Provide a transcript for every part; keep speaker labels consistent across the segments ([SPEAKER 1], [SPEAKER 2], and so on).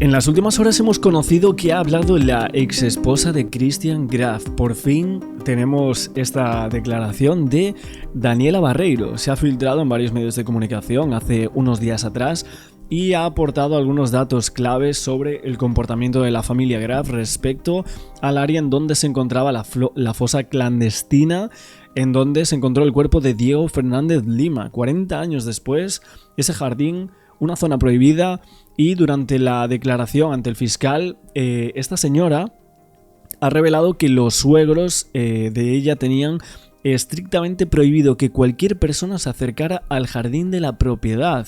[SPEAKER 1] En las últimas horas hemos conocido que ha hablado la ex esposa de Christian Graf. Por fin tenemos esta declaración de Daniela Barreiro. Se ha filtrado en varios medios de comunicación hace unos días atrás y ha aportado algunos datos claves sobre el comportamiento de la familia Graf respecto al área en donde se encontraba la fosa clandestina, en donde se encontró el cuerpo de Diego Fernández Lima. 40 años después, ese jardín, una zona prohibida. Y durante la declaración ante el fiscal, esta señora ha revelado que los suegros de ella tenían estrictamente prohibido que cualquier persona se acercara al jardín de la propiedad.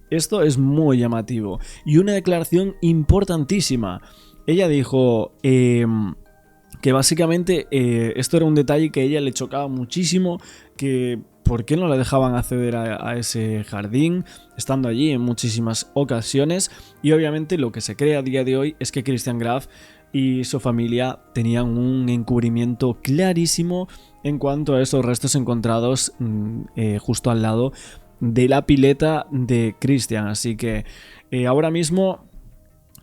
[SPEAKER 1] Esto es muy llamativo y una declaración importantísima. Ella dijo que básicamente esto era un detalle que a ella le chocaba muchísimo, que ¿por qué no la dejaban acceder a ese jardín, estando allí en muchísimas ocasiones? Y obviamente lo que se cree a día de hoy es que Christian Graf y su familia tenían un encubrimiento clarísimo en cuanto a esos restos encontrados justo al lado de la pileta de Christian. Así que ahora mismo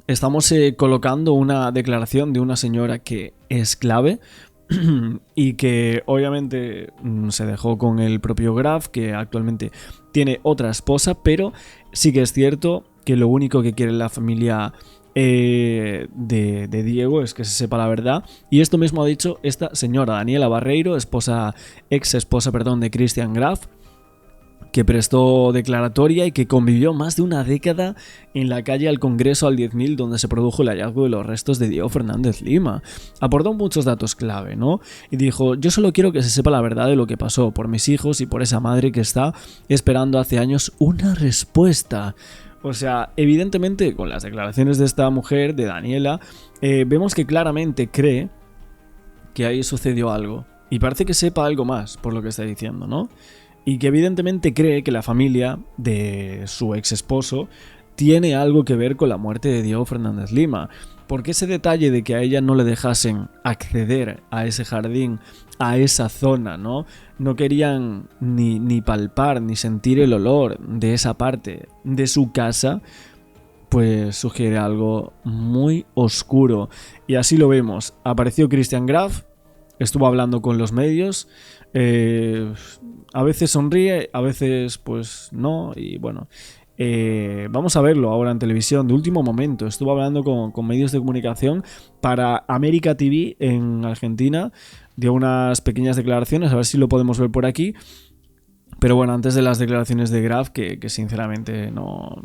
[SPEAKER 1] estamos colocando una declaración de una señora que es clave y que obviamente se dejó con el propio Graf, que actualmente tiene otra esposa, pero sí que es cierto que lo único que quiere la familia de Diego es que se sepa la verdad, y esto mismo ha dicho esta señora Daniela Barreiro, ex esposa de Christian Graf, que prestó declaratoria y que convivió más de una década en la calle al Congreso al 10.000, donde se produjo el hallazgo de los restos de Diego Fernández Lima. Aportó muchos datos clave, ¿no? Y dijo: yo solo quiero que se sepa la verdad de lo que pasó, por mis hijos y por esa madre que está esperando hace años una respuesta. O sea, evidentemente, con las declaraciones de esta mujer, de Daniela, vemos que claramente cree que ahí sucedió algo. Y parece que sepa algo más, por lo que está diciendo, ¿no? Y que evidentemente cree que la familia de su ex esposo tiene algo que ver con la muerte de Diego Fernández Lima. Porque ese detalle de que a ella no le dejasen acceder a ese jardín, a esa zona, ¿no? No querían ni palpar, ni sentir el olor de esa parte de su casa, pues sugiere algo muy oscuro. Y así lo vemos. Apareció Christian Graf, estuvo hablando con los medios, a veces sonríe, a veces pues no, y bueno, vamos a verlo ahora en televisión de último momento. Estuvo hablando con medios de comunicación para América TV en Argentina, dio unas pequeñas declaraciones, a ver si lo podemos ver por aquí, pero bueno, antes de las declaraciones de Graf, que sinceramente no...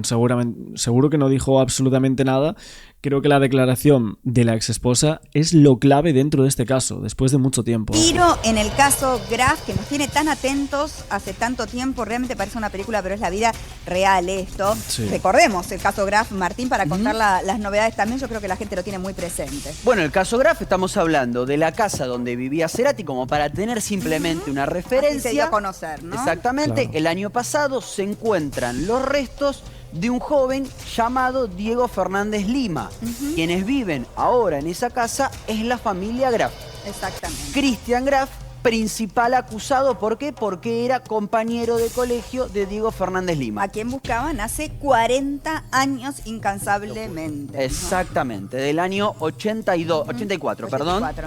[SPEAKER 1] seguro que no dijo absolutamente nada. Creo que la declaración de la exesposa es lo clave dentro de este caso, después de mucho tiempo.
[SPEAKER 2] Giro en el caso Graf, que nos tiene tan atentos hace tanto tiempo. Realmente parece una película, pero es la vida real esto. Sí. Recordemos el caso Graf, Martín, para contar las novedades también. Yo creo que la gente lo tiene muy presente.
[SPEAKER 3] Bueno, el caso Graf, estamos hablando de la casa donde vivía Cerati, como para tener simplemente una referencia.
[SPEAKER 2] Así se dio a conocer, ¿no?
[SPEAKER 3] Exactamente.
[SPEAKER 1] Claro.
[SPEAKER 3] El año pasado se encuentran los restos de un joven llamado Diego Fernández Lima. Quienes viven ahora en esa casa es la familia Graf.
[SPEAKER 2] Exactamente.
[SPEAKER 3] Christian Graf, principal acusado. ¿Por qué? Porque era compañero de colegio de Diego Fernández Lima.
[SPEAKER 2] A quien buscaban hace 40 años incansablemente.
[SPEAKER 3] Exactamente, del año 84,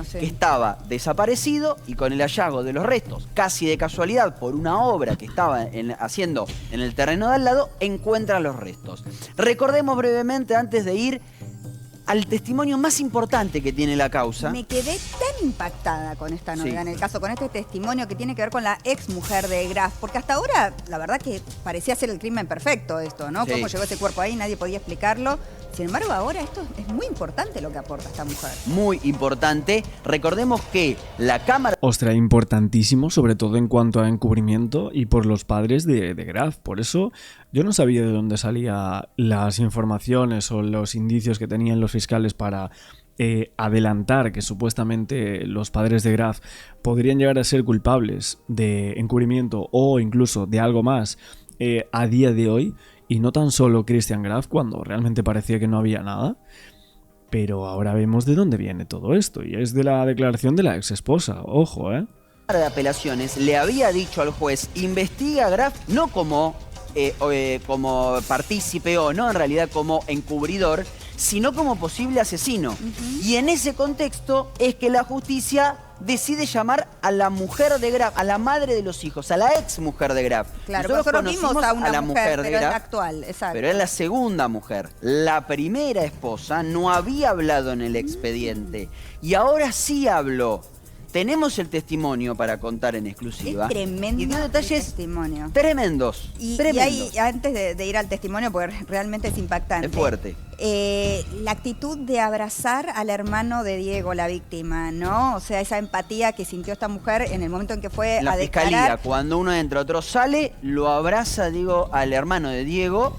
[SPEAKER 2] sí.
[SPEAKER 3] Que estaba desaparecido, y con el hallazgo de los restos, casi de casualidad por una obra que estaba haciendo en el terreno de al lado, encuentran los restos. Recordemos brevemente, antes de ir al testimonio más importante que tiene la causa.
[SPEAKER 2] Me quedé tan impactada con esta novedad en el caso, con este testimonio que tiene que ver con la ex mujer de Graf, porque hasta ahora la verdad que parecía ser el crimen perfecto esto, ¿no?
[SPEAKER 3] Sí.
[SPEAKER 2] Cómo llegó ese cuerpo ahí, nadie podía explicarlo. Sin embargo, ahora esto es muy importante lo que aporta esta mujer.
[SPEAKER 3] Muy importante. Recordemos que la cámara...
[SPEAKER 1] Ostras, importantísimo, sobre todo en cuanto a encubrimiento y por los padres de Graf. Por eso yo no sabía de dónde salían las informaciones o los indicios que tenían los fiscales para adelantar que supuestamente los padres de Graf podrían llegar a ser culpables de encubrimiento o incluso de algo más a día de hoy. Y no tan solo Christian Graf, cuando realmente parecía que no había nada. Pero ahora vemos de dónde viene todo esto. Y es de la declaración de la ex esposa. Ojo,
[SPEAKER 3] de apelaciones le había dicho al juez: investiga a Graf no como como partícipe o no, en realidad como encubridor, sino como posible asesino. Y en ese contexto es que la justicia decide llamar a la mujer de Graf, a la madre de los hijos, a la ex mujer de Graf.
[SPEAKER 2] Claro, nosotros vimos a una mujer de Graf, pero es la actual, exacto.
[SPEAKER 3] Pero es la segunda mujer. La primera esposa no había hablado en el expediente y ahora sí habló. Tenemos el testimonio para contar en exclusiva.
[SPEAKER 2] Es tremendo.
[SPEAKER 3] Y dio detalles
[SPEAKER 2] testimonio.
[SPEAKER 3] Tremendos.
[SPEAKER 2] Y
[SPEAKER 3] tremendos.
[SPEAKER 2] ahí, antes de ir al testimonio, porque realmente es impactante.
[SPEAKER 3] Es fuerte.
[SPEAKER 2] La actitud de abrazar al hermano de Diego, la víctima, ¿no? O sea, esa empatía que sintió esta mujer en el momento en que fue
[SPEAKER 3] la
[SPEAKER 2] a declarar.
[SPEAKER 3] fiscalía, cuando uno entra, otro sale, lo abraza, digo, al hermano de Diego,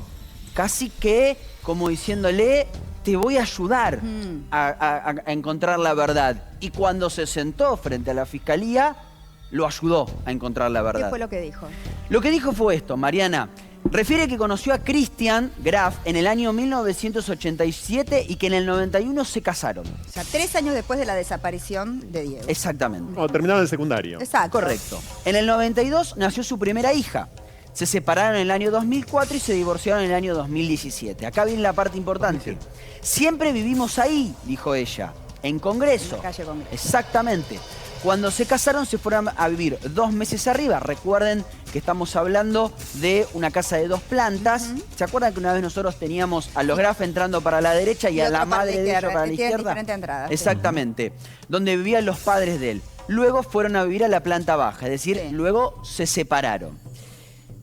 [SPEAKER 3] casi que como diciéndole, te voy a ayudar a encontrar la verdad. Y cuando se sentó frente a la fiscalía, lo ayudó a encontrar la verdad.
[SPEAKER 2] ¿Qué fue lo que dijo?
[SPEAKER 3] Lo que dijo fue esto, Mariana. Refiere que conoció a Christian Graf en el año 1987 y que en el 91 se casaron.
[SPEAKER 2] O sea, 3 años después de la desaparición de Diego.
[SPEAKER 3] Exactamente.
[SPEAKER 4] Cuando terminaron el secundario.
[SPEAKER 2] Exacto.
[SPEAKER 3] Correcto. En el 92 nació su primera hija. Se separaron en el año 2004 y se divorciaron en el año 2017. Acá viene la parte importante. Siempre vivimos ahí, dijo ella, en Congreso.
[SPEAKER 2] En la calle Congreso.
[SPEAKER 3] Exactamente. Cuando se casaron se fueron a vivir 2 meses arriba. Recuerden que estamos hablando de una casa de 2 plantas. ¿Se acuerdan que una vez nosotros teníamos a los Graf entrando para la derecha y a la madre de ellos para la izquierda?
[SPEAKER 2] Diferentes entradas.
[SPEAKER 3] Exactamente. Donde vivían los padres de él. Luego fueron a vivir a la planta baja, es decir, luego se separaron.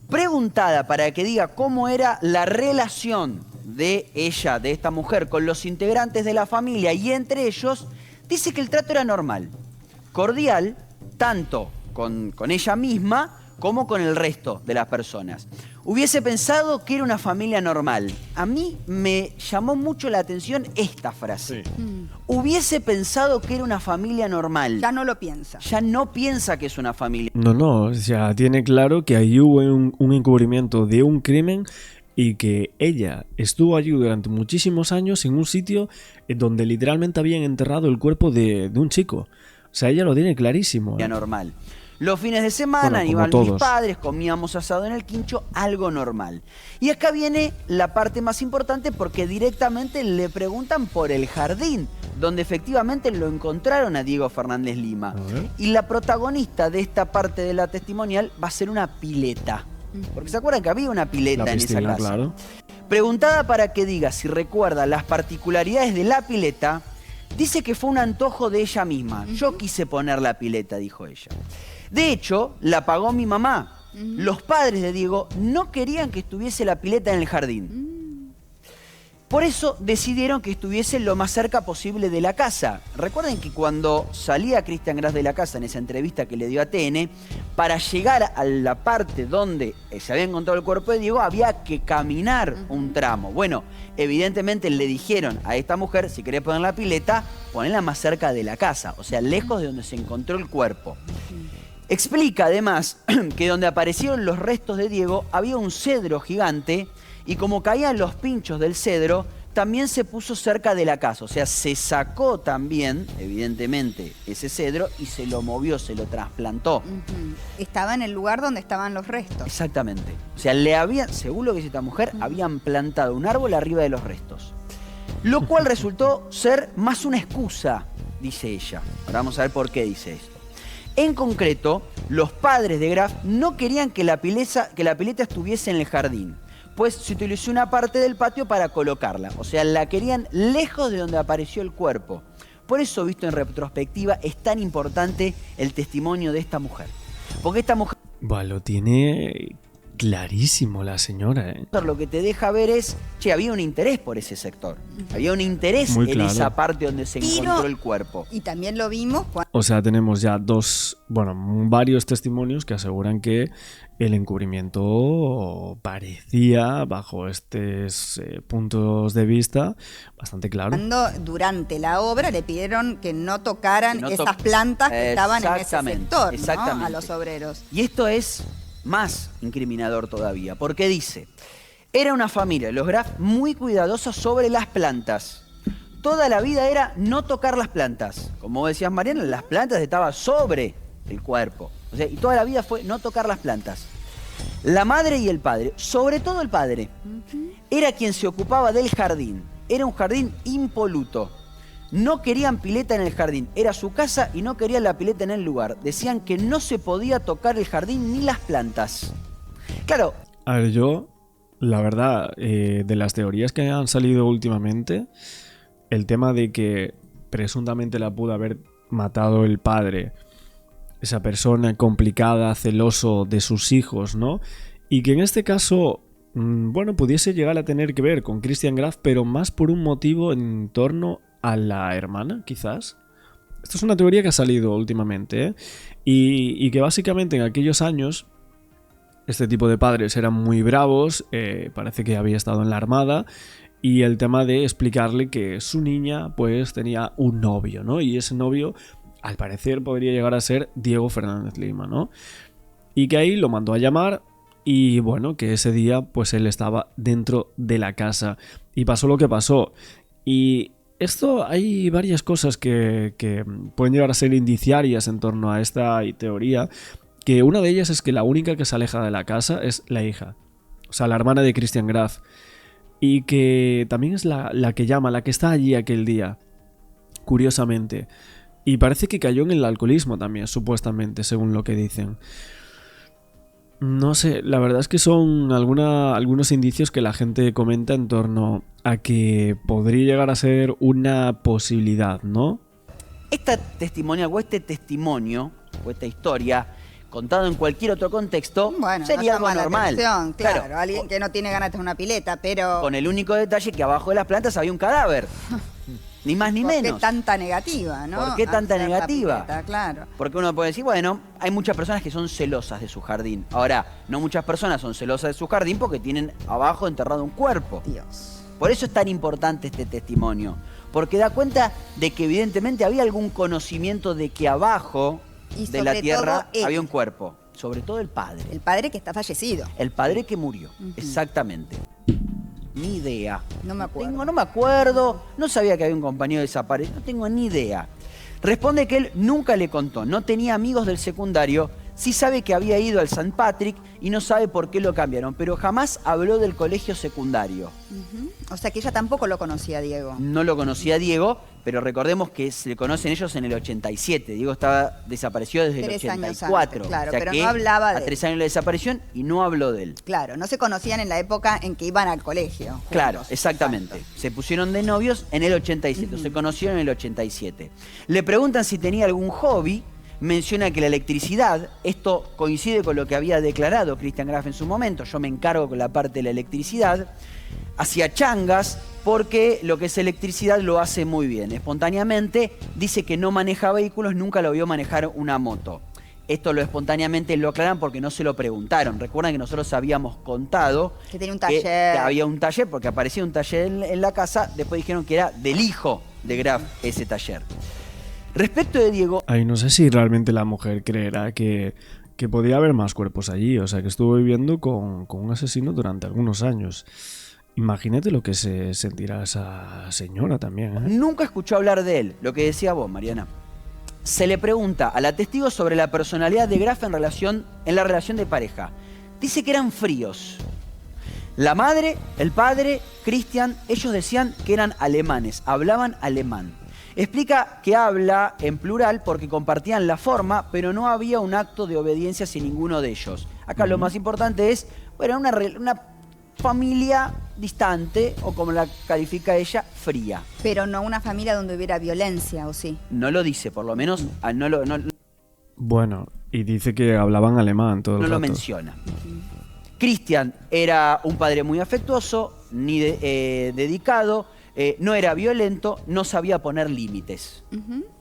[SPEAKER 3] Preguntada para que diga cómo era la relación de ella, de esta mujer, con los integrantes de la familia y entre ellos, dice que el trato era normal, cordial, tanto con ella misma como con el resto de las personas. Hubiese pensado que era una familia normal. A mí me llamó mucho la atención esta frase.
[SPEAKER 4] Sí.
[SPEAKER 3] Hubiese pensado que era una familia normal.
[SPEAKER 2] Ya no lo piensa.
[SPEAKER 3] Ya no piensa que es una familia.
[SPEAKER 1] No, o sea, tiene claro que ahí hubo un encubrimiento de un crimen y que ella estuvo allí durante muchísimos años en un sitio donde literalmente habían enterrado el cuerpo de un chico. O sea, ella lo tiene clarísimo.
[SPEAKER 3] Normal. Los fines de semana
[SPEAKER 1] Bueno,
[SPEAKER 3] iban
[SPEAKER 1] como
[SPEAKER 3] mis
[SPEAKER 1] todos.
[SPEAKER 3] padres, comíamos asado en el quincho, algo normal. Y acá viene la parte más importante porque directamente le preguntan por el jardín, donde efectivamente lo encontraron a Diego Fernández Lima. Y la protagonista de esta parte de la testimonial va a ser una pileta. Porque se acuerdan que había una pileta
[SPEAKER 1] La
[SPEAKER 3] en
[SPEAKER 1] piscina,
[SPEAKER 3] esa casa.
[SPEAKER 1] claro.
[SPEAKER 3] Preguntada para que diga si recuerda las particularidades de la pileta, dice que fue un antojo de ella misma. Yo quise poner la pileta, dijo ella. De hecho, la pagó mi mamá. Los padres de Diego no querían que estuviese la pileta en el jardín. Por eso decidieron que estuviese lo más cerca posible de la casa. Recuerden que cuando salía Christian Graf de la casa en esa entrevista que le dio a TN, para llegar a la parte donde se había encontrado el cuerpo de Diego, había que caminar un tramo. Bueno, evidentemente le dijeron a esta mujer, si querés poner la pileta, ponela más cerca de la casa, o sea, lejos de donde se encontró el cuerpo. Explica además que donde aparecieron los restos de Diego había un cedro gigante y como caían los pinchos del cedro, también se puso cerca de la casa. O sea, se sacó también, evidentemente, ese cedro y se lo movió, se lo trasplantó.
[SPEAKER 2] Estaba en el lugar donde estaban los restos.
[SPEAKER 3] Exactamente. O sea, le habían, según lo que dice esta mujer, habían plantado un árbol arriba de los restos. Lo cual resultó ser más una excusa, dice ella. Ahora vamos a ver por qué dice esto. En concreto, los padres de Graf no querían que la pileta estuviese en el jardín, pues se utilizó una parte del patio para colocarla. O sea, la querían lejos de donde apareció el cuerpo. Por eso, visto en retrospectiva, es tan importante el testimonio de esta mujer. Porque esta mujer...
[SPEAKER 1] Lo tiene clarísimo la señora, ¿eh?
[SPEAKER 3] Lo que te deja ver es, che, había un interés por ese sector. Había un interés
[SPEAKER 1] Muy
[SPEAKER 3] en
[SPEAKER 1] claro.
[SPEAKER 3] esa parte donde se encontró el cuerpo.
[SPEAKER 2] Y también lo vimos cuando...
[SPEAKER 1] O sea, tenemos ya varios testimonios que aseguran que el encubrimiento parecía, bajo estos puntos de vista, bastante claro.
[SPEAKER 2] Cuando durante la obra le pidieron que no tocaran
[SPEAKER 3] Que no
[SPEAKER 2] esas plantas que estaban en ese
[SPEAKER 3] Exactamente,
[SPEAKER 2] sector, ¿no?
[SPEAKER 3] exactamente.
[SPEAKER 2] A los obreros.
[SPEAKER 3] Y esto es más incriminador todavía, porque dice, era una familia, los Graf, muy cuidadosa sobre las plantas. Toda la vida era no tocar las plantas. Como decías, Mariana, las plantas estaban sobre el cuerpo. O sea, y toda la vida fue no tocar las plantas. La madre y el padre, sobre todo el padre, era quien se ocupaba del jardín. Era un jardín impoluto. No querían pileta en el jardín. Era su casa y no querían la pileta en el lugar. Decían que no se podía tocar el jardín ni las plantas. Claro.
[SPEAKER 1] A ver, yo, la verdad, de las teorías que han salido últimamente, el tema de que presuntamente la pudo haber matado el padre, esa persona complicada, celoso de sus hijos, ¿no? Y que en este caso, bueno, pudiese llegar a tener que ver con Christian Graf, pero más por un motivo en torno a la hermana, quizás. Esto es una teoría que ha salido últimamente, ¿eh? Y que básicamente en aquellos años este tipo de padres eran muy bravos, parece que había estado en la armada, y el tema de explicarle que su niña pues tenía un novio, ¿no? Y ese novio, al parecer, podría llegar a ser Diego Fernández Lima, ¿no? Y que ahí lo mandó a llamar y bueno, que ese día pues él estaba dentro de la casa y pasó lo que pasó. Y esto, hay varias cosas que pueden llegar a ser indiciarias en torno a esta teoría, que una de ellas es que la única que se aleja de la casa es la hija, o sea, la hermana de Christian Graf, y que también es la que llama, la que está allí aquel día, curiosamente. Y parece que cayó en el alcoholismo también, supuestamente, según lo que dicen. No sé, la verdad es que son algunos indicios que la gente comenta en torno a que podría llegar a ser una posibilidad, ¿no?
[SPEAKER 3] Esta testimonial o este testimonio o esta historia, contado en cualquier otro contexto,
[SPEAKER 2] bueno,
[SPEAKER 3] sería
[SPEAKER 2] no
[SPEAKER 3] algo normal.
[SPEAKER 2] Atención, claro, alguien que no tiene ganas de tener una pileta, pero...
[SPEAKER 3] Con el único detalle que abajo de las plantas había un cadáver. Ni más ni menos.
[SPEAKER 2] ¿Por qué tanta negativa, no?
[SPEAKER 3] ¿Por qué tanta negativa?
[SPEAKER 2] Pileta, claro.
[SPEAKER 3] Porque uno puede decir, bueno, hay muchas personas que son celosas de su jardín. Ahora, no muchas personas son celosas de su jardín porque tienen abajo enterrado un cuerpo.
[SPEAKER 2] Dios.
[SPEAKER 3] Por eso es tan importante este testimonio. Porque da cuenta de que evidentemente había algún conocimiento de que abajo de la tierra había un cuerpo. Sobre todo el padre.
[SPEAKER 2] El padre que está fallecido.
[SPEAKER 3] El padre que murió, exactamente. Ni idea.
[SPEAKER 2] No me acuerdo.
[SPEAKER 3] No me acuerdo, no sabía que había un compañero desaparecido, no tengo ni idea. Responde que él nunca le contó, no tenía amigos del secundario, sí sabe que había ido al St. Patrick y no sabe por qué lo cambiaron, pero jamás habló del colegio secundario.
[SPEAKER 2] O sea que ella tampoco lo conocía a Diego.
[SPEAKER 3] No lo conocía a Diego, pero recordemos que se le conocen ellos en el 87. Diego estaba desaparecido desde el 84.
[SPEAKER 2] Antes, claro,
[SPEAKER 3] o sea
[SPEAKER 2] pero
[SPEAKER 3] que
[SPEAKER 2] no hablaba de
[SPEAKER 3] a 3 años de la desaparición y no habló de él.
[SPEAKER 2] Claro, no se conocían en la época en que iban al colegio. Juntos.
[SPEAKER 3] Claro, exactamente.
[SPEAKER 2] Exacto.
[SPEAKER 3] Se pusieron de novios en el 87, se conocieron en el 87. Le preguntan si tenía algún hobby, menciona que la electricidad, esto coincide con lo que había declarado Christian Graf en su momento, yo me encargo con la parte de la electricidad, hacía changas porque lo que es electricidad lo hace muy bien. Espontáneamente dice que no maneja vehículos, nunca lo vio manejar una moto. Esto lo espontáneamente lo aclaran porque no se lo preguntaron. Recuerdan que nosotros habíamos contado
[SPEAKER 2] que tenía un taller.
[SPEAKER 3] Que había un taller, porque aparecía un taller en la casa, después dijeron que era del hijo de Graf ese taller. Respecto de Diego...
[SPEAKER 1] Ay, no sé si realmente la mujer creerá que podía haber más cuerpos allí, o sea, que estuvo viviendo con un asesino durante algunos años. Imagínate lo que se sentirá esa señora también, ¿eh?
[SPEAKER 3] Nunca escuchó hablar de él, lo que decía vos, Mariana. Se le pregunta a la testigo sobre la personalidad de Graf en la relación de pareja. Dice que eran fríos. La madre, el padre, Christian, ellos decían que eran alemanes, hablaban alemán. Explica que habla en plural porque compartían la forma, pero no había un acto de obediencia hacia ninguno de ellos. Acá lo más importante es, bueno, una familia distante, o como la califica ella, fría.
[SPEAKER 2] Pero no una familia donde hubiera violencia, ¿o sí?
[SPEAKER 3] No lo dice, por lo menos
[SPEAKER 1] Bueno, y dice que hablaban alemán todo el rato.
[SPEAKER 3] No lo menciona. Christian era un padre muy afectuoso, dedicado, no era violento, no sabía poner límites.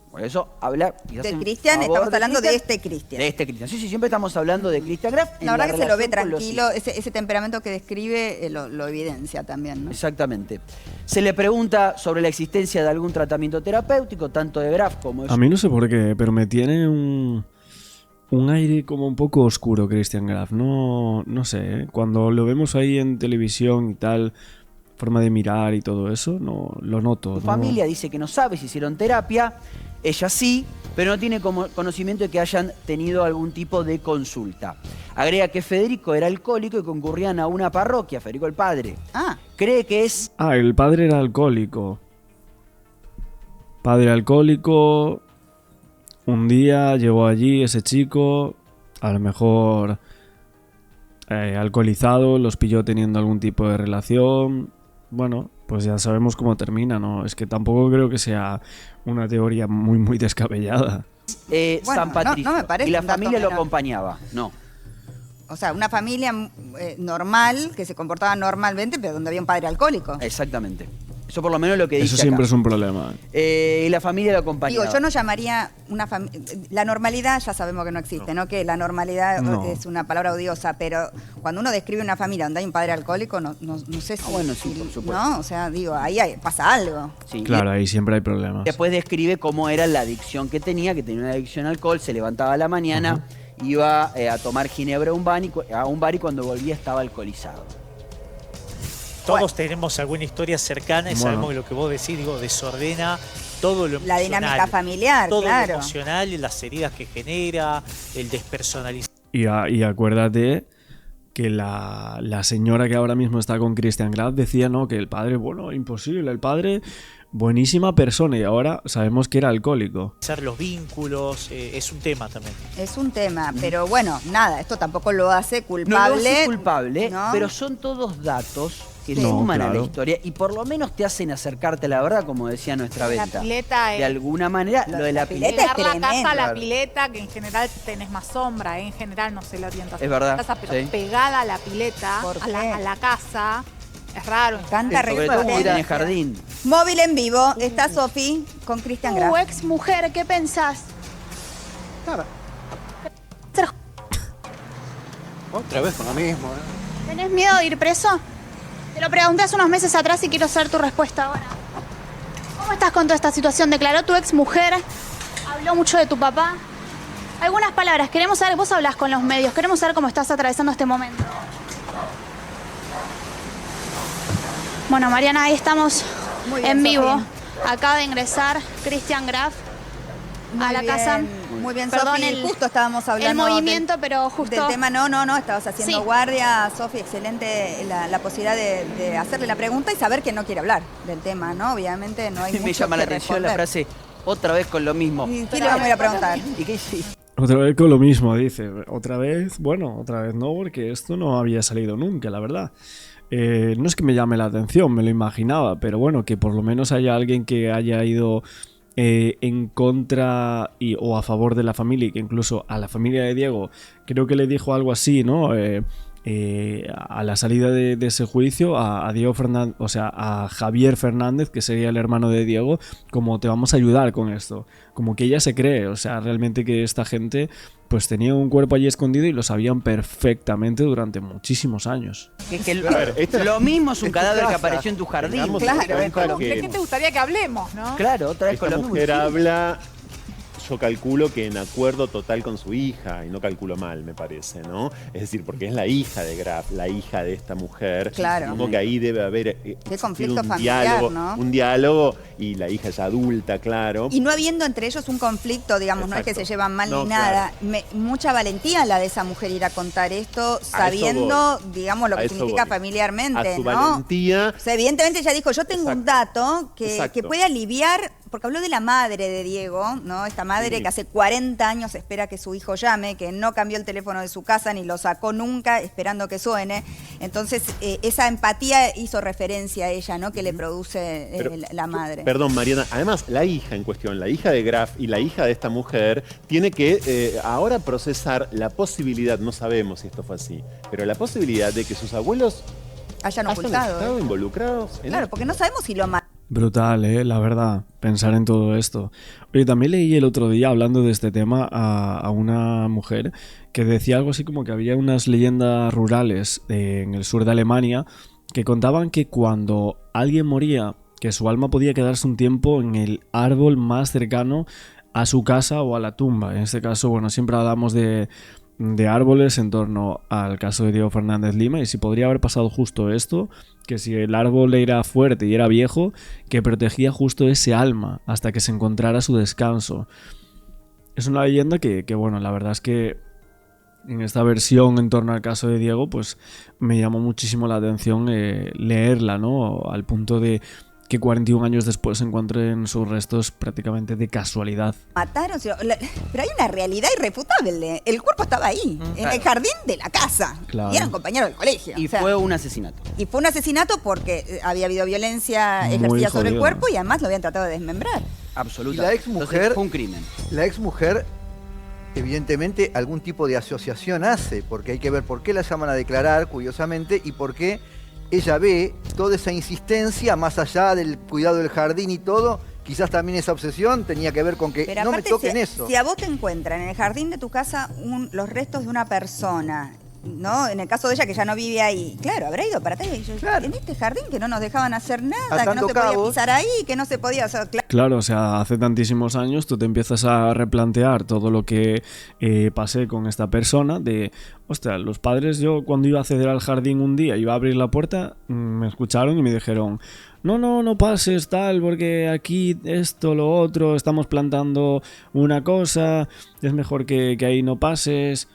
[SPEAKER 3] Por eso habla...
[SPEAKER 2] De Christian, estamos hablando de este Christian.
[SPEAKER 3] De este Christian. Sí, siempre estamos hablando de Christian Graf.
[SPEAKER 2] La verdad que se lo ve tranquilo, ese temperamento que describe lo evidencia también, ¿no?
[SPEAKER 3] Exactamente. Se le pregunta sobre la existencia de algún tratamiento terapéutico, tanto de Graf como de...
[SPEAKER 1] A mí no sé por qué, pero me tiene un aire como un poco oscuro Christian Graf. No sé, ¿eh? Cuando lo vemos ahí en televisión y tal, forma de mirar y todo eso, no lo noto.
[SPEAKER 3] Su familia dice que no sabe si hicieron terapia. Ella sí, pero no tiene conocimiento de que hayan tenido algún tipo de consulta. Agrega que Federico era alcohólico y concurrían a una parroquia, Federico el padre. Cree que es...
[SPEAKER 1] El padre era alcohólico. Padre alcohólico. Un día llegó allí ese chico, a lo mejor alcoholizado, los pilló teniendo algún tipo de relación. Bueno, pues ya sabemos cómo termina, ¿no? Es que tampoco creo que sea una teoría muy, muy descabellada.
[SPEAKER 3] San Patricio.
[SPEAKER 2] No me parece
[SPEAKER 3] y la
[SPEAKER 2] un dato
[SPEAKER 3] familia lo
[SPEAKER 2] menor.
[SPEAKER 3] acompañaba. No.
[SPEAKER 2] O sea, una familia normal, que se comportaba normalmente, pero donde había un padre alcohólico.
[SPEAKER 3] Exactamente. Eso por lo menos lo que dice
[SPEAKER 1] Eso siempre
[SPEAKER 3] acá.
[SPEAKER 1] es un problema.
[SPEAKER 3] Y la familia lo acompañaba.
[SPEAKER 2] Digo, yo no llamaría una familia... La normalidad ya sabemos que no existe, ¿no? Que la normalidad es una palabra odiosa, pero cuando uno describe una familia donde hay un padre alcohólico, no sé si...
[SPEAKER 3] Bueno, sí, por supuesto.
[SPEAKER 2] ¿no? O sea, digo, ahí pasa algo.
[SPEAKER 3] Sí,
[SPEAKER 1] Claro, ahí siempre hay problemas.
[SPEAKER 3] Después describe cómo era la adicción que tenía una adicción al alcohol, se levantaba a la mañana, iba a tomar ginebra a un bar y cuando volvía estaba alcoholizado.
[SPEAKER 4] Todos tenemos alguna historia cercana y sabemos que lo que vos decís, desordena todo lo emocional.
[SPEAKER 2] La dinámica familiar,
[SPEAKER 4] todo
[SPEAKER 2] claro.
[SPEAKER 4] lo emocional, las heridas que genera, el despersonalizar.
[SPEAKER 1] Y acuérdate que la señora que ahora mismo está con Christian Graf decía, ¿no? Que el padre, bueno, imposible, el padre, buenísima persona, y ahora sabemos que era alcohólico.
[SPEAKER 4] Los vínculos, es un tema también.
[SPEAKER 2] Es un tema, pero bueno, nada, esto tampoco lo hace culpable.
[SPEAKER 3] No lo hace culpable,
[SPEAKER 2] ¿no?
[SPEAKER 3] pero son todos datos que
[SPEAKER 1] No,
[SPEAKER 3] suman a
[SPEAKER 1] claro.
[SPEAKER 3] la historia y por lo menos te hacen acercarte a la verdad, como decía nuestra
[SPEAKER 5] La
[SPEAKER 3] venta.
[SPEAKER 5] pileta
[SPEAKER 3] De
[SPEAKER 5] es...
[SPEAKER 3] alguna manera, lo de la pileta.
[SPEAKER 2] pileta es
[SPEAKER 5] Llegar la casa a la
[SPEAKER 2] tremendo.
[SPEAKER 5] pileta, que en general tenés más sombra, en general no sé la orientación
[SPEAKER 3] Es verdad,
[SPEAKER 5] de la casa, pero
[SPEAKER 3] sí.
[SPEAKER 5] pegada a la pileta,
[SPEAKER 2] ¿Por
[SPEAKER 5] a
[SPEAKER 2] qué?
[SPEAKER 5] la casa, es raro.
[SPEAKER 2] Tanta
[SPEAKER 3] Sobre todo cuando tenés
[SPEAKER 2] resistencia.
[SPEAKER 3] jardín.
[SPEAKER 2] Móvil en vivo, está Sofi con Christian Graf.
[SPEAKER 6] Tu ex mujer, ¿qué pensás?
[SPEAKER 7] Otra vez con lo mismo, ¿no?
[SPEAKER 6] ¿Tenés miedo de ir preso? Te lo pregunté hace unos meses atrás y quiero saber tu respuesta ahora. ¿Cómo estás con toda esta situación? ¿Declaró tu ex mujer? ¿Habló mucho de tu papá? Algunas palabras, queremos saber, vos hablás con los medios, queremos saber cómo estás atravesando este momento. Bueno, Mariana, ahí estamos
[SPEAKER 2] Muy bien,
[SPEAKER 6] en vivo.
[SPEAKER 2] Sofi.
[SPEAKER 6] Acaba de ingresar Christian Graf a la casa.
[SPEAKER 2] Muy bien,
[SPEAKER 6] Perdón,
[SPEAKER 2] Sofi. Justo estábamos hablando
[SPEAKER 6] el movimiento, pero justo...
[SPEAKER 2] del tema. No, estabas haciendo
[SPEAKER 6] Sí.
[SPEAKER 2] guardia. Sofi, excelente la posibilidad de hacerle la pregunta y saber que no quiere hablar del tema, ¿no? Obviamente no hay mucho
[SPEAKER 3] Me llama la
[SPEAKER 2] que
[SPEAKER 3] atención la
[SPEAKER 2] responder.
[SPEAKER 3] frase, otra vez con lo mismo.
[SPEAKER 2] ¿Y qué le vamos a ir a preguntar?
[SPEAKER 3] ¿Y qué sí?
[SPEAKER 1] Otra vez con lo mismo, dice. Otra vez no, porque esto no había salido nunca, la verdad. No es que me llame la atención, me lo imaginaba, pero bueno, que por lo menos haya alguien que haya ido en contra o a favor de la familia, y que incluso a la familia de Diego creo que le dijo algo así, ¿no? A la salida de ese juicio a Diego Fernández, o sea, a Javier Fernández, que sería el hermano de Diego, como te vamos a ayudar con esto, como que ella se cree, o sea, realmente que esta gente pues tenía un cuerpo allí escondido y lo sabían perfectamente durante muchísimos años.
[SPEAKER 3] Lo mismo es un cadáver que
[SPEAKER 7] casa.
[SPEAKER 3] apareció en tu jardín.
[SPEAKER 7] Tengamos en
[SPEAKER 2] Claro,
[SPEAKER 7] cuenta
[SPEAKER 5] ¿De qué te gustaría que hablemos, no?
[SPEAKER 3] Claro, otra vez con
[SPEAKER 7] esta
[SPEAKER 3] lo mismo.
[SPEAKER 7] mujer habla, yo calculo que en acuerdo total con su hija, y no calculo mal, me parece, ¿no? Es decir, porque es la hija de Graf, la hija de esta mujer.
[SPEAKER 2] Claro.
[SPEAKER 7] Supongo que ahí debe haber
[SPEAKER 2] Qué conflicto
[SPEAKER 7] un
[SPEAKER 2] familiar,
[SPEAKER 7] diálogo,
[SPEAKER 2] ¿no?
[SPEAKER 7] un diálogo, y la hija ya adulta, claro.
[SPEAKER 2] Y no habiendo entre ellos un conflicto, digamos, no es que
[SPEAKER 7] Exacto.
[SPEAKER 2] se llevan mal
[SPEAKER 7] No,
[SPEAKER 2] ni nada. Mucha valentía la de esa mujer ir a contar esto, sabiendo, digamos, lo
[SPEAKER 7] A
[SPEAKER 2] que
[SPEAKER 7] eso
[SPEAKER 2] significa
[SPEAKER 7] voy.
[SPEAKER 2] familiarmente,
[SPEAKER 7] A su
[SPEAKER 2] ¿no?
[SPEAKER 7] valentía.
[SPEAKER 2] O sea, evidentemente ella dijo, yo tengo un dato que
[SPEAKER 7] Exacto.
[SPEAKER 2] puede aliviar, porque habló de la madre de Diego, ¿no? Esta madre
[SPEAKER 7] Sí.
[SPEAKER 2] que hace 40 años espera que su hijo llame, que no cambió el teléfono de su casa ni lo sacó nunca esperando que suene. Entonces, esa empatía hizo referencia a ella, ¿no? Que le produce
[SPEAKER 7] Pero,
[SPEAKER 2] la madre.
[SPEAKER 7] Perdón, Mariana. Además, la hija en cuestión, la hija de Graf y la hija de esta mujer, tiene que ahora procesar la posibilidad, no sabemos si esto fue así, pero la posibilidad de que sus abuelos
[SPEAKER 2] Hayan
[SPEAKER 7] hayan
[SPEAKER 2] ocultado.
[SPEAKER 7] estado involucrados en
[SPEAKER 2] Claro,
[SPEAKER 7] esto.
[SPEAKER 2] porque no sabemos si lo mató.
[SPEAKER 1] Brutal, la verdad, pensar en todo esto. Oye, también leí el otro día, hablando de este tema, a una mujer que decía algo así como que había unas leyendas rurales en el sur de Alemania que contaban que cuando alguien moría, que su alma podía quedarse un tiempo en el árbol más cercano a su casa o a la tumba. En este caso, bueno, siempre hablamos de árboles en torno al caso de Diego Fernández Lima, y si podría haber pasado justo esto que si el árbol era fuerte y era viejo, que protegía justo ese alma hasta que se encontrara su descanso. Es una leyenda que bueno, la verdad es que en esta versión en torno al caso de Diego, pues me llamó muchísimo la atención leerla, ¿no? Al punto de que 41 años después se encuentren sus restos prácticamente de casualidad.
[SPEAKER 2] Mataron, pero hay una realidad irrefutable. El cuerpo estaba ahí, en el jardín de la casa.
[SPEAKER 1] Claro.
[SPEAKER 2] Y eran compañeros del colegio.
[SPEAKER 3] Y fue un asesinato.
[SPEAKER 2] Y fue un asesinato porque había habido violencia
[SPEAKER 1] Muy
[SPEAKER 2] ejercida sobre el
[SPEAKER 1] jodido.
[SPEAKER 2] cuerpo y además lo habían tratado de desmembrar.
[SPEAKER 3] Absolutamente.
[SPEAKER 8] Y la exmujer-
[SPEAKER 3] Entonces, fue un crimen.
[SPEAKER 8] La exmujer, evidentemente, algún tipo de asociación hace, porque hay que ver por qué la llaman a declarar, curiosamente, y por qué ella ve toda esa insistencia, más allá del cuidado del jardín y todo. Quizás también esa obsesión tenía que ver con que
[SPEAKER 2] Pero
[SPEAKER 8] no me
[SPEAKER 2] aparte,
[SPEAKER 8] toquen eso.
[SPEAKER 2] si a vos te encuentran en el jardín de tu casa los restos de una persona, ¿no? En el caso de ella que ya no vive ahí, claro, habrá ido para atrás y yo,
[SPEAKER 8] Claro.
[SPEAKER 2] en este jardín que no nos dejaban hacer nada, que no
[SPEAKER 8] Atando
[SPEAKER 2] se podía
[SPEAKER 8] cabos.
[SPEAKER 2] pisar ahí, que no se podía hacer.
[SPEAKER 1] Claro, o sea, hace tantísimos años tú te empiezas a replantear todo lo que pasé con esta persona de, ostras, los padres, yo cuando iba a acceder al jardín un día, iba a abrir la puerta, me escucharon y me dijeron, no pases tal, porque aquí esto, lo otro, estamos plantando una cosa, es mejor que ahí no pases.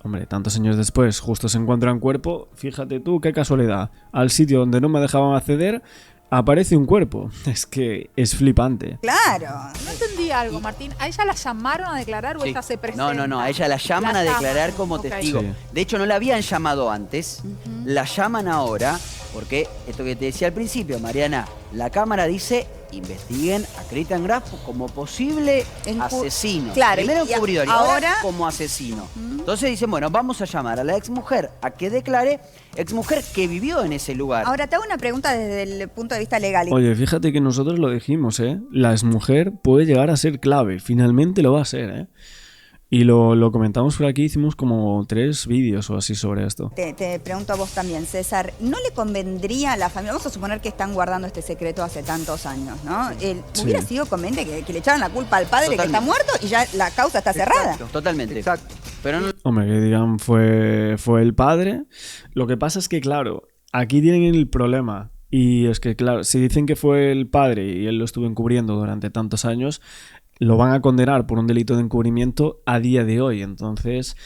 [SPEAKER 1] Hombre, tantos años después, justo se encuentra en cuerpo, fíjate tú, qué casualidad, al sitio donde no me dejaban acceder, aparece un cuerpo. Es que es flipante.
[SPEAKER 2] Claro.
[SPEAKER 5] No entendí algo, Martín. ¿A ella la llamaron a declarar o
[SPEAKER 3] Sí.
[SPEAKER 5] ella se presenta?
[SPEAKER 3] No, a ella la llaman
[SPEAKER 5] La
[SPEAKER 3] a
[SPEAKER 5] llaman,
[SPEAKER 3] declarar como
[SPEAKER 5] ok.
[SPEAKER 3] testigo.
[SPEAKER 1] Sí.
[SPEAKER 3] De hecho, no la habían llamado antes, la llaman ahora, porque esto que te decía al principio, Mariana, la cámara dice, investiguen a Christian Graf como posible asesino.
[SPEAKER 2] Claro,
[SPEAKER 3] Primero
[SPEAKER 2] y
[SPEAKER 3] encubridor y
[SPEAKER 2] ahora-
[SPEAKER 3] ahora como asesino. Entonces dicen, bueno, vamos a llamar a la exmujer a que declare, exmujer que vivió en ese lugar.
[SPEAKER 2] Ahora te hago una pregunta desde el punto de vista legal.
[SPEAKER 1] Oye, fíjate que nosotros lo dijimos, ¿eh? La exmujer puede llegar a ser clave. Finalmente lo va a ser, ¿eh? Y lo comentamos por aquí, hicimos como 3 vídeos o así sobre esto.
[SPEAKER 2] Te pregunto a vos también, César, ¿no le convendría a la familia, vamos a suponer que están guardando este secreto hace tantos años, ¿no?
[SPEAKER 1] Sí.
[SPEAKER 2] Hubiera sido conveniente que le echaran la culpa al padre que está
[SPEAKER 3] Totalmente.
[SPEAKER 2] muerto y ya la causa está cerrada.
[SPEAKER 8] Exacto.
[SPEAKER 3] Totalmente.
[SPEAKER 8] Exacto.
[SPEAKER 3] Pero no,
[SPEAKER 1] Hombre, que digan fue el padre. Lo que pasa es que, claro, aquí tienen el problema. Y es que, claro, si dicen que fue el padre y él lo estuvo encubriendo durante tantos años, lo van a condenar por un delito de encubrimiento a día de hoy. Entonces,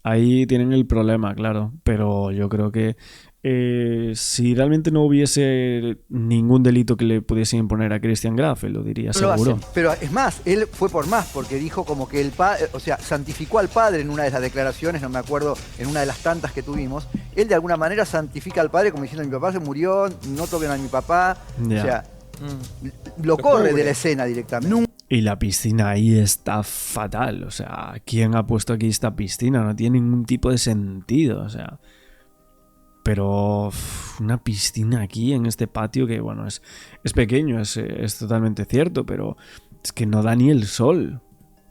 [SPEAKER 1] ahí tienen el problema, claro. Pero yo creo que si realmente no hubiese ningún delito que le pudiese imponer a Christian Graf, él lo diría
[SPEAKER 3] No lo
[SPEAKER 1] seguro.
[SPEAKER 3] hacen.
[SPEAKER 8] Pero es más, él fue por más, porque dijo como que el padre, o sea, santificó al padre en una de las declaraciones, no me acuerdo, en una de las tantas que tuvimos. Él de alguna manera santifica al padre como diciendo, mi papá se murió, no toquen a mi papá.
[SPEAKER 1] Ya.
[SPEAKER 8] O sea, lo corre de la escena directamente.
[SPEAKER 1] Y la piscina ahí está fatal. O sea, ¿quién ha puesto aquí esta piscina? No tiene ningún tipo de sentido. O sea, pero una piscina aquí en este patio que, bueno, es pequeño, es totalmente cierto, pero es que no da ni el sol.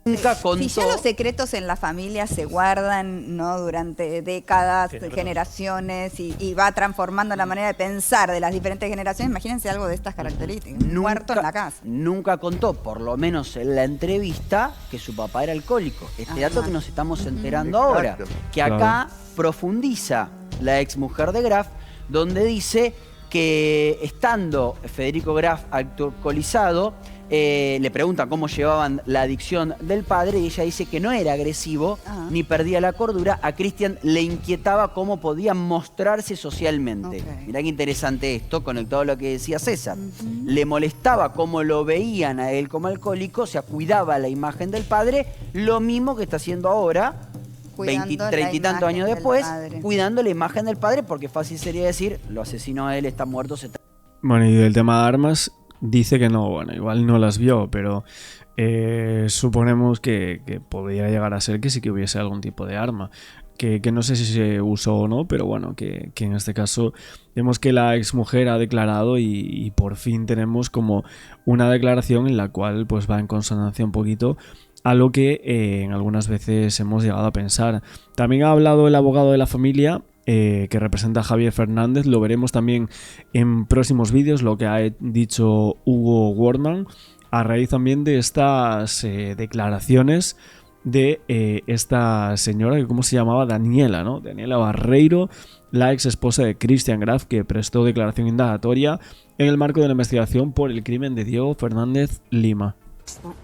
[SPEAKER 3] nunca contó.
[SPEAKER 2] Si ya los secretos en la familia se guardan, ¿no? Durante décadas,
[SPEAKER 4] Tiene razón.
[SPEAKER 2] generaciones y va transformando la manera de pensar de las diferentes generaciones, imagínense algo de estas características. Un muerto en la casa.
[SPEAKER 3] Nunca contó, por lo menos en la entrevista, que su papá era alcohólico. Este dato
[SPEAKER 2] Ajá.
[SPEAKER 3] que nos estamos enterando
[SPEAKER 8] Exacto.
[SPEAKER 3] ahora. Que acá profundiza la exmujer de Graf, donde dice que estando Federico Graf alcoholizado, le preguntan cómo llevaban la adicción del padre y ella dice que no era agresivo
[SPEAKER 2] Ajá.
[SPEAKER 3] ni perdía la cordura. A Christian le inquietaba cómo podía mostrarse socialmente.
[SPEAKER 2] Ok.
[SPEAKER 3] Mirá qué interesante esto, conectado a lo que decía César. Le molestaba cómo lo veían a él como alcohólico, o sea, cuidaba la imagen del padre, lo mismo que está haciendo ahora,
[SPEAKER 2] Cuidando
[SPEAKER 3] 20,
[SPEAKER 2] la
[SPEAKER 3] 30 y tantos
[SPEAKER 2] imagen
[SPEAKER 3] años
[SPEAKER 2] del
[SPEAKER 3] después,
[SPEAKER 2] padre.
[SPEAKER 3] cuidando la imagen del padre, porque fácil sería decir, lo asesinó a él, está muerto, se está...
[SPEAKER 1] Bueno, y del tema de armas, dice que no, bueno, igual no las vio, pero suponemos que podría llegar a ser que sí que hubiese algún tipo de arma. Que no sé si se usó o no, pero bueno, que en este caso vemos que la exmujer ha declarado y por fin tenemos como una declaración en la cual pues va en consonancia un poquito a lo que en algunas veces hemos llegado a pensar. También ha hablado el abogado de la familia, que representa a Javier Fernández. Lo veremos también en próximos vídeos, lo que ha dicho Hugo Wardman, a raíz también de estas declaraciones de esta señora, que cómo se llamaba, Daniela, ¿no? Daniela Barreiro, la ex esposa de Christian Graf, que prestó declaración indagatoria en el marco de la investigación por el crimen de Diego Fernández Lima.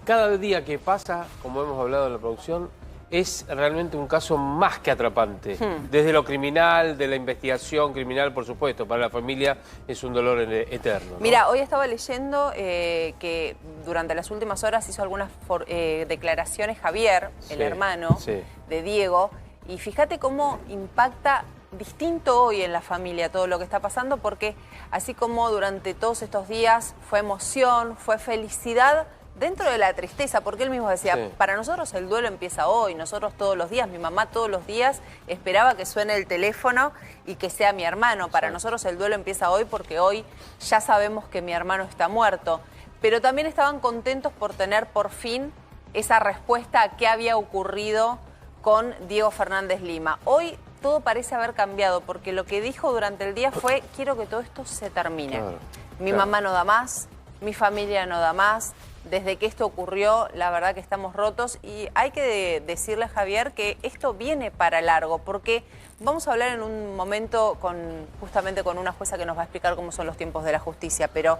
[SPEAKER 9] Cada día que pasa, como hemos hablado en la producción, es realmente un caso más que atrapante. Desde lo criminal, de la investigación criminal, por supuesto, para la familia es un dolor eterno, ¿no?
[SPEAKER 10] Mira, hoy estaba leyendo que durante las últimas horas hizo algunas declaraciones Javier, el hermano de Diego, y fíjate cómo impacta distinto hoy en la familia todo lo que está pasando, porque así como durante todos estos días fue emoción, fue felicidad, dentro de la tristeza, porque él mismo decía, para nosotros el duelo empieza hoy, nosotros todos los días, mi mamá todos los días esperaba que suene el teléfono y que sea mi hermano. Para nosotros el duelo empieza hoy porque hoy ya sabemos que mi hermano está muerto. Pero también estaban contentos por tener por fin esa respuesta a qué había ocurrido con Diego Fernández Lima. Hoy todo parece haber cambiado, porque lo que dijo durante el día fue, quiero que todo esto se termine. Mi mamá no da más, mi familia no da más. Desde que esto ocurrió, la verdad que estamos rotos, y hay que decirle a Javier que esto viene para largo, porque vamos a hablar en un momento justamente con una jueza que nos va a explicar cómo son los tiempos de la justicia, pero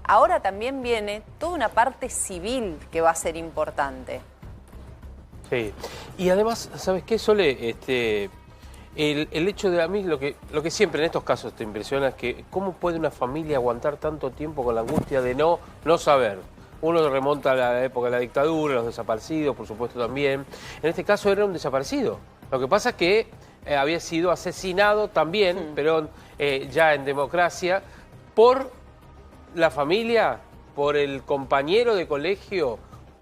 [SPEAKER 10] ahora también viene toda una parte civil que va a ser importante.
[SPEAKER 9] Sí, y además, ¿sabes qué, Sole? El hecho de a mí, lo que siempre en estos casos te impresiona es que cómo puede una familia aguantar tanto tiempo con la angustia de no saber. Uno remonta a la época de la dictadura, los desaparecidos, por supuesto también. En este caso era un desaparecido. Lo que pasa es que había sido asesinado también, pero ya en democracia, por la familia, por el compañero de colegio,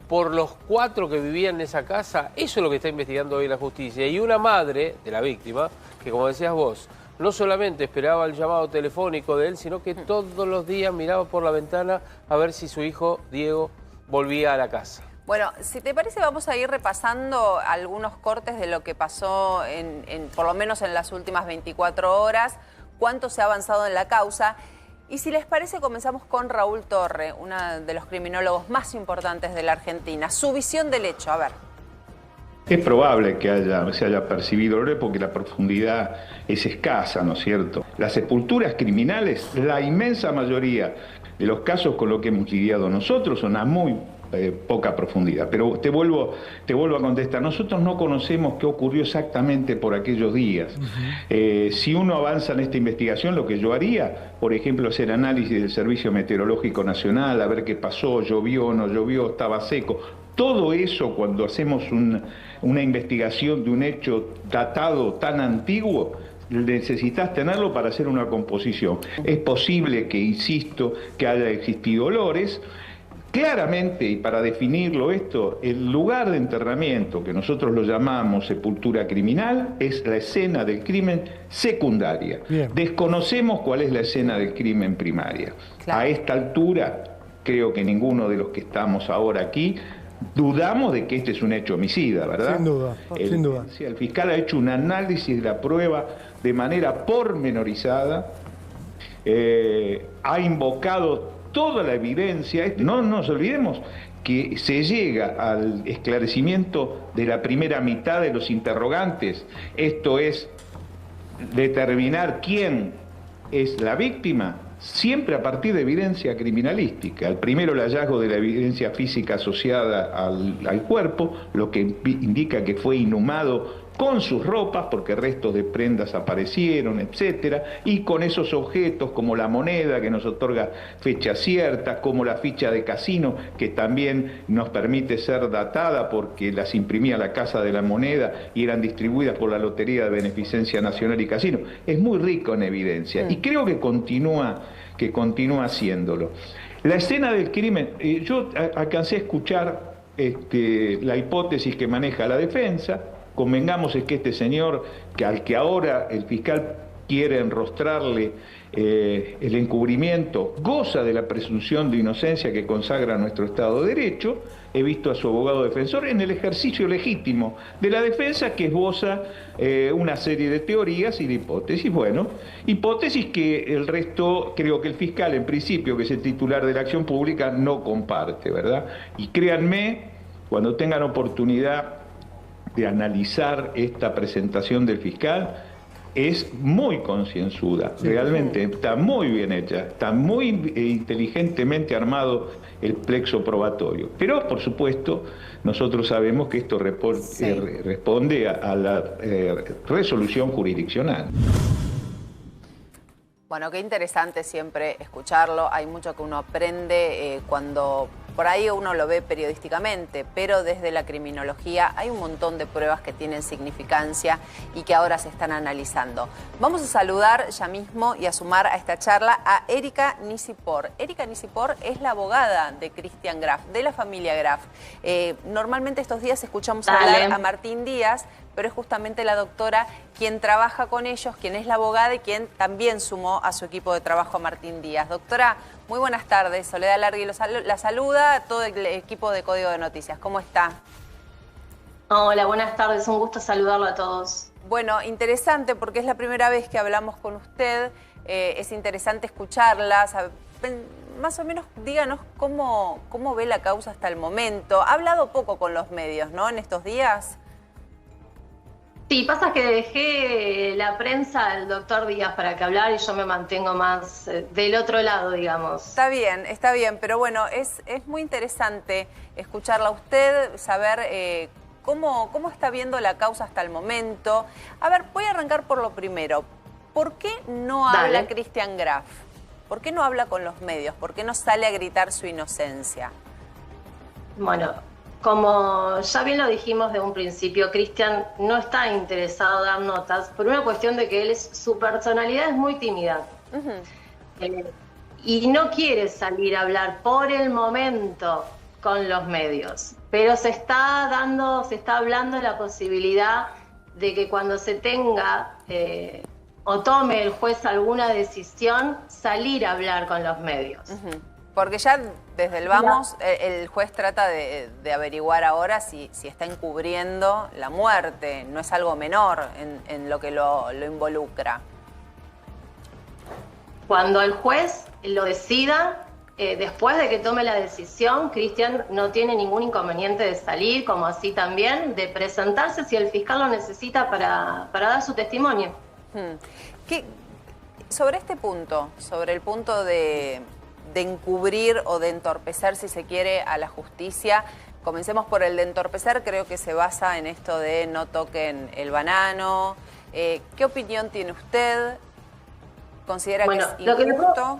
[SPEAKER 9] por los 4 que vivían en esa casa. Eso es lo que está investigando hoy la justicia. Y una madre de la víctima, que como decías vos, no solamente esperaba el llamado telefónico de él, sino que todos los días miraba por la ventana a ver si su hijo Diego volvía a la casa.
[SPEAKER 10] Bueno, si te parece vamos a ir repasando algunos cortes de lo que pasó por lo menos en las últimas 24 horas, cuánto se ha avanzado en la causa. Y si les parece, comenzamos con Raúl Torre, uno de los criminólogos más importantes de la Argentina. Su visión del hecho, a ver.
[SPEAKER 11] Es probable que se haya percibido el porque la profundidad es escasa, ¿no es cierto? Las sepulturas criminales, la inmensa mayoría de los casos con los que hemos lidiado nosotros son a muy poca profundidad. Pero te vuelvo a contestar, nosotros no conocemos qué ocurrió exactamente por aquellos días. Si uno avanza en esta investigación, lo que yo haría, por ejemplo, hacer análisis del Servicio Meteorológico Nacional, a ver qué pasó, llovió, no llovió, estaba seco. Todo eso, cuando hacemos una investigación de un hecho datado tan antiguo, necesitas tenerlo para hacer una composición. Es posible que, insisto, que haya existido olores. Claramente, y para definirlo esto, el lugar de enterramiento, que nosotros lo llamamos sepultura criminal, es la escena del crimen secundaria. Bien. Desconocemos cuál es la escena del crimen primaria. Claro. A esta altura, creo que ninguno de los que estamos ahora aquí dudamos de que este es un hecho homicida, ¿verdad?
[SPEAKER 12] Sin duda, sin duda.
[SPEAKER 11] El fiscal ha hecho un análisis de la prueba de manera pormenorizada, ha invocado toda la evidencia. No nos olvidemos que se llega al esclarecimiento de la primera mitad de los interrogantes, esto es, determinar quién es la víctima, siempre a partir de evidencia criminalística. El primero, el hallazgo de la evidencia física asociada al cuerpo, lo que indica que fue inhumado con sus ropas, porque restos de prendas aparecieron, etcétera, y con esos objetos como la moneda que nos otorga fecha cierta, como la ficha de casino que también nos permite ser datada porque las imprimía la Casa de la Moneda y eran distribuidas por la Lotería de Beneficencia Nacional y Casino. Es muy rico en evidencia y creo que continúa haciéndolo. La escena del crimen, yo alcancé a escuchar la hipótesis que maneja la defensa. Convengamos es que este señor, al que ahora el fiscal quiere enrostrarle el encubrimiento, goza de la presunción de inocencia que consagra nuestro Estado de Derecho. He visto a su abogado defensor en el ejercicio legítimo de la defensa, que esboza una serie de teorías y de hipótesis. Bueno, hipótesis que el resto, creo que el fiscal en principio, que es el titular de la acción pública, no comparte, ¿verdad? Y créanme, cuando tengan oportunidad de analizar esta presentación del fiscal, es muy concienzuda, realmente está muy bien hecha, está muy inteligentemente armado el plexo probatorio. Pero, por supuesto, nosotros sabemos que esto responde a la resolución jurisdiccional.
[SPEAKER 10] Bueno, qué interesante siempre escucharlo. Hay mucho que uno aprende cuando por ahí uno lo ve periodísticamente, pero desde la criminología hay un montón de pruebas que tienen significancia y que ahora se están analizando. Vamos a saludar ya mismo y a sumar a esta charla a Erika Nisipor. Erika Nisipor es la abogada de Christian Graf, de la familia Graf. Normalmente estos días escuchamos hablar a Martín Díaz, pero es justamente la doctora quien trabaja con ellos, quien es la abogada y quien también sumó a su equipo de trabajo a Martín Díaz. Doctora, muy buenas tardes. Soledad Largui la saluda, todo el equipo de Código de Noticias. ¿Cómo está?
[SPEAKER 12] Hola, buenas tardes. Un gusto saludarlo a todos.
[SPEAKER 10] Bueno, interesante porque es la primera vez que hablamos con usted. Es interesante escucharla. Más o menos díganos cómo ve la causa hasta el momento. Ha hablado poco con los medios, ¿no?, en estos días.
[SPEAKER 12] Sí, pasa que dejé la prensa al doctor Díaz para que hablar y yo me mantengo más del otro lado, digamos.
[SPEAKER 10] Está bien, pero bueno, es muy interesante escucharla a usted, saber cómo está viendo la causa hasta el momento. A ver, voy a arrancar por lo primero. ¿Por qué no habla Christian Graf? ¿Por qué no habla con los medios? ¿Por qué no sale a gritar su inocencia?
[SPEAKER 12] Bueno, como ya bien lo dijimos de un principio, Christian no está interesado en dar notas por una cuestión de que su personalidad es muy tímida. Y no quiere salir a hablar por el momento con los medios. Pero se está hablando de la posibilidad de que cuando se tenga o tome el juez alguna decisión, salir a hablar con los medios.
[SPEAKER 10] Porque ya desde el vamos, el juez trata de averiguar ahora si está encubriendo la muerte. No es algo menor en lo que lo involucra.
[SPEAKER 12] Cuando el juez lo decida, después de que tome la decisión, Christian no tiene ningún inconveniente de salir, como así también, de presentarse si el fiscal lo necesita para dar su testimonio.
[SPEAKER 10] Sobre este punto, sobre el punto de encubrir o de entorpecer, si se quiere, a la justicia. Comencemos por el de entorpecer, creo que se basa en esto de no toquen el banano. ¿Qué opinión tiene usted? ¿Considera que es injusto?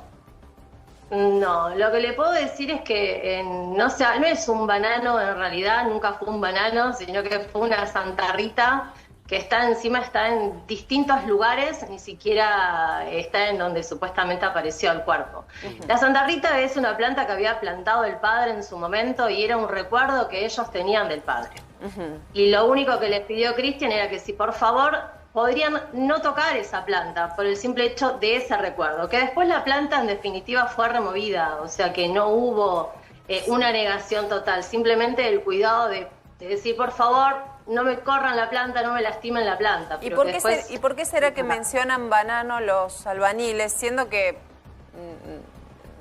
[SPEAKER 12] No, lo que le puedo decir es que no es un banano en realidad, nunca fue un banano, sino que fue una Santa Rita que está en distintos lugares, ni siquiera está en donde supuestamente apareció el cuerpo. La Santa Rita es una planta que había plantado el padre en su momento y era un recuerdo que ellos tenían del padre. Y lo único que les pidió Christian era que si por favor podrían no tocar esa planta por el simple hecho de ese recuerdo, que después la planta en definitiva fue removida, o sea que no hubo una negación total, simplemente el cuidado de decir por favor no me corran la planta, no me lastimen la planta.
[SPEAKER 10] ¿Y por qué será que mencionan banano los albañiles, siendo que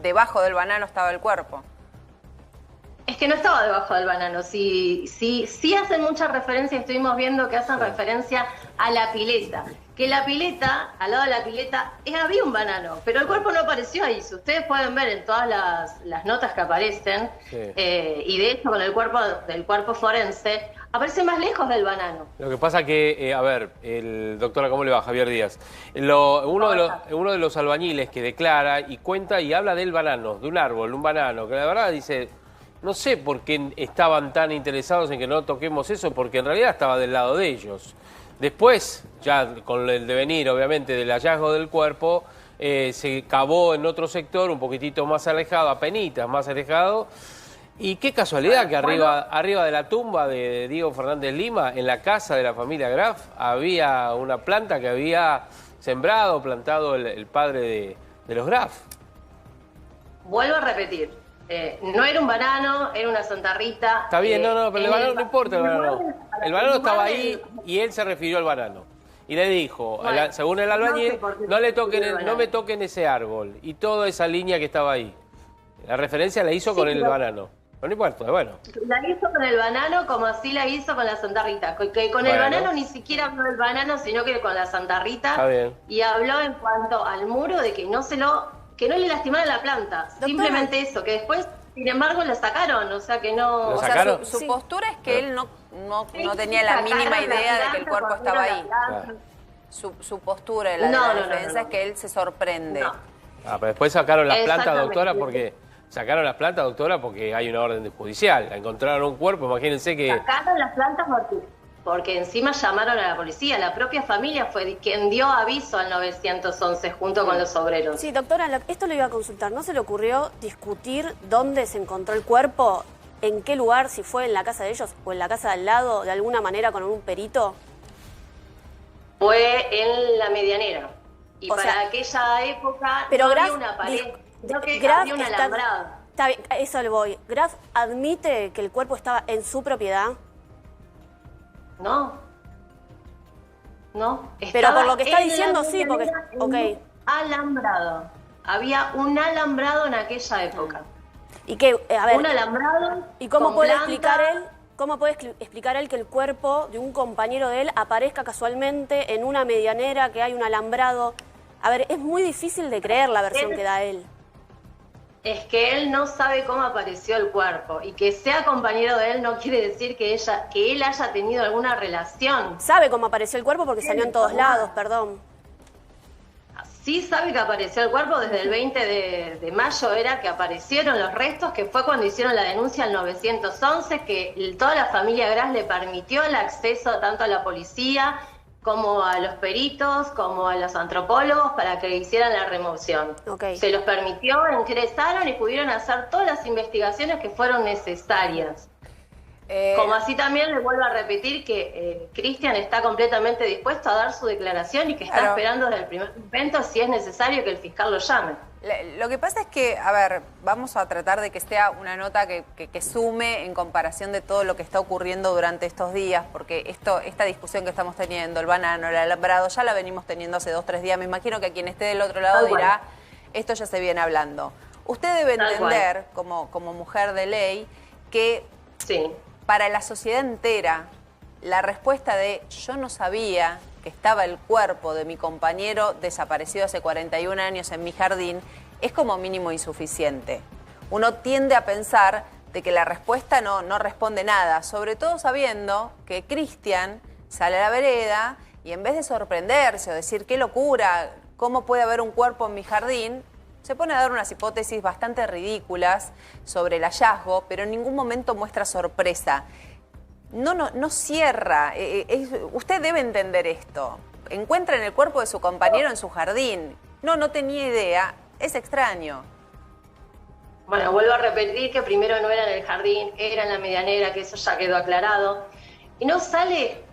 [SPEAKER 10] debajo del banano estaba el cuerpo?
[SPEAKER 12] Es que no estaba debajo del banano. Sí hacen mucha referencia, estuvimos viendo que hacen referencia a la pileta. Que la pileta, al lado de la pileta, había un banano, pero el cuerpo no apareció ahí. Si ustedes pueden ver en todas las notas que aparecen, y de hecho con el cuerpo forense, aparece más lejos del banano.
[SPEAKER 9] Lo que pasa que, a ver, el doctora, ¿cómo le va? Javier Díaz. Uno de los albañiles que declara y cuenta y habla del banano, de un árbol, un banano, que la verdad dice, no sé por qué estaban tan interesados en que no toquemos eso, porque en realidad estaba del lado de ellos. Después, ya con el devenir, obviamente, del hallazgo del cuerpo, se cavó en otro sector, un poquitito más alejado, apenitas más alejado. Y qué casualidad que arriba de la tumba de Diego Fernández Lima, en la casa de la familia Graf, había una planta que había plantado el padre de los Graf.
[SPEAKER 12] Vuelvo a repetir, no era un banano, era una Santa Rita.
[SPEAKER 9] Está bien, pero el banano no importa, el banano. El banano estaba ahí y él se refirió al banano. Y le dijo, según el albañil, no me toquen ese árbol y toda esa línea que estaba ahí. La referencia la hizo con el banano. No importa, bueno.
[SPEAKER 12] La hizo con el banano como así la hizo con la Santa Rita. Que con el banano ni siquiera habló del banano, sino que con la Santa Rita.
[SPEAKER 9] Está bien.
[SPEAKER 12] Y habló en cuanto al muro de que no le lastimara la planta. Doctora. Simplemente eso, que después, sin embargo, lo sacaron. O sea que no.
[SPEAKER 10] O sea, su postura es que él no tenía la mínima idea de que el cuerpo estaba ahí. Su postura de la defensa es que él se sorprende.
[SPEAKER 9] Pero después sacaron las plantas, doctora, porque hay una orden judicial. Encontraron un cuerpo, imagínense que...
[SPEAKER 12] Sacaron las plantas porque encima llamaron a la policía. La propia familia fue quien dio aviso al 911 junto con los obreros.
[SPEAKER 13] Sí, doctora, esto lo iba a consultar. ¿No se le ocurrió discutir dónde se encontró el cuerpo? ¿En qué lugar? Si fue en la casa de ellos o en la casa de al lado, de alguna manera con un perito.
[SPEAKER 12] Fue en la medianera. Y para aquella época no había una pared, sino que había un alambrado.
[SPEAKER 13] Está bien, a eso le voy. ¿Graf admite que el cuerpo estaba en su propiedad?
[SPEAKER 12] No.
[SPEAKER 13] Pero por lo que está diciendo, sí, porque...
[SPEAKER 12] Okay. Alambrado. Había un alambrado en aquella época.
[SPEAKER 13] ¿Y qué? A ver,
[SPEAKER 12] un alambrado.
[SPEAKER 13] ¿Y cómo puede explicar él? ¿Cómo puede explicar él que el cuerpo de un compañero de él aparezca casualmente en una medianera, que hay un alambrado? A ver, es muy difícil de creer la versión que da él.
[SPEAKER 12] Es que él no sabe cómo apareció el cuerpo. Y que sea compañero de él no quiere decir que él haya tenido alguna relación.
[SPEAKER 13] Sabe cómo apareció el cuerpo porque salió en todos lados, perdón.
[SPEAKER 12] Sí sabe que apareció el cuerpo desde el 20 de mayo, era que aparecieron los restos, que fue cuando hicieron la denuncia al 911, que toda la familia Gras le permitió el acceso tanto a la policía como a los peritos, como a los antropólogos para que hicieran la remoción. Se los permitió, ingresaron y pudieron hacer todas las investigaciones que fueron necesarias. Como así también le vuelvo a repetir que Cristian está completamente dispuesto a dar su declaración y que está esperando desde el primer momento si es necesario que el fiscal lo llame.
[SPEAKER 10] Lo que pasa es que, a ver, vamos a tratar de que sea una nota que sume en comparación de todo lo que está ocurriendo durante estos días, porque esta discusión que estamos teniendo, el banano, el alambrado, ya la venimos teniendo hace 2 o 3 días. Me imagino que quien esté del otro lado dirá, esto ya se viene hablando. Usted debe entender, como mujer de ley, que para la sociedad entera, la respuesta de yo no sabía que estaba el cuerpo de mi compañero desaparecido hace 41 años en mi jardín, es como mínimo insuficiente. Uno tiende a pensar de que la respuesta no responde nada, sobre todo sabiendo que Cristian sale a la vereda y en vez de sorprenderse o decir qué locura, cómo puede haber un cuerpo en mi jardín, se pone a dar unas hipótesis bastante ridículas sobre el hallazgo, pero en ningún momento muestra sorpresa. No cierra. Usted debe entender esto. Encuentran el cuerpo de su compañero en su jardín. No tenía idea. Es extraño.
[SPEAKER 12] Bueno, vuelvo a repetir que primero no era en el jardín, era en la medianera, que eso ya quedó aclarado. Y no sale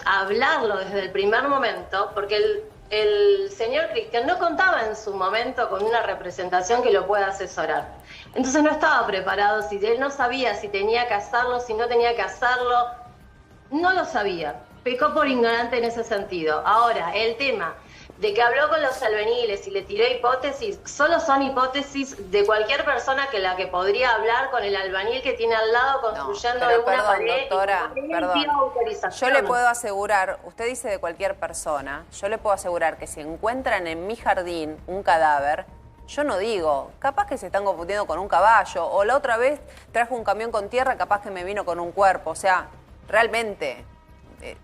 [SPEAKER 12] a hablarlo desde el primer momento, porque el señor Cristian no contaba en su momento con una representación que lo pueda asesorar. Entonces no estaba preparado, si él no sabía si tenía que hacerlo, si no tenía que hacerlo, no lo sabía. Pecó por ignorante en ese sentido. Ahora, el tema de que habló con los albeniles y le tiró hipótesis, solo son hipótesis de cualquier persona que podría hablar con el albañil que tiene al lado construyendo una pared.
[SPEAKER 10] Doctora, perdón. Yo le puedo asegurar, usted dice de cualquier persona, yo le puedo asegurar que si encuentran en mi jardín un cadáver, yo no digo, capaz que se están confundiendo con un caballo, o la otra vez trajo un camión con tierra, capaz que me vino con un cuerpo. O sea, realmente,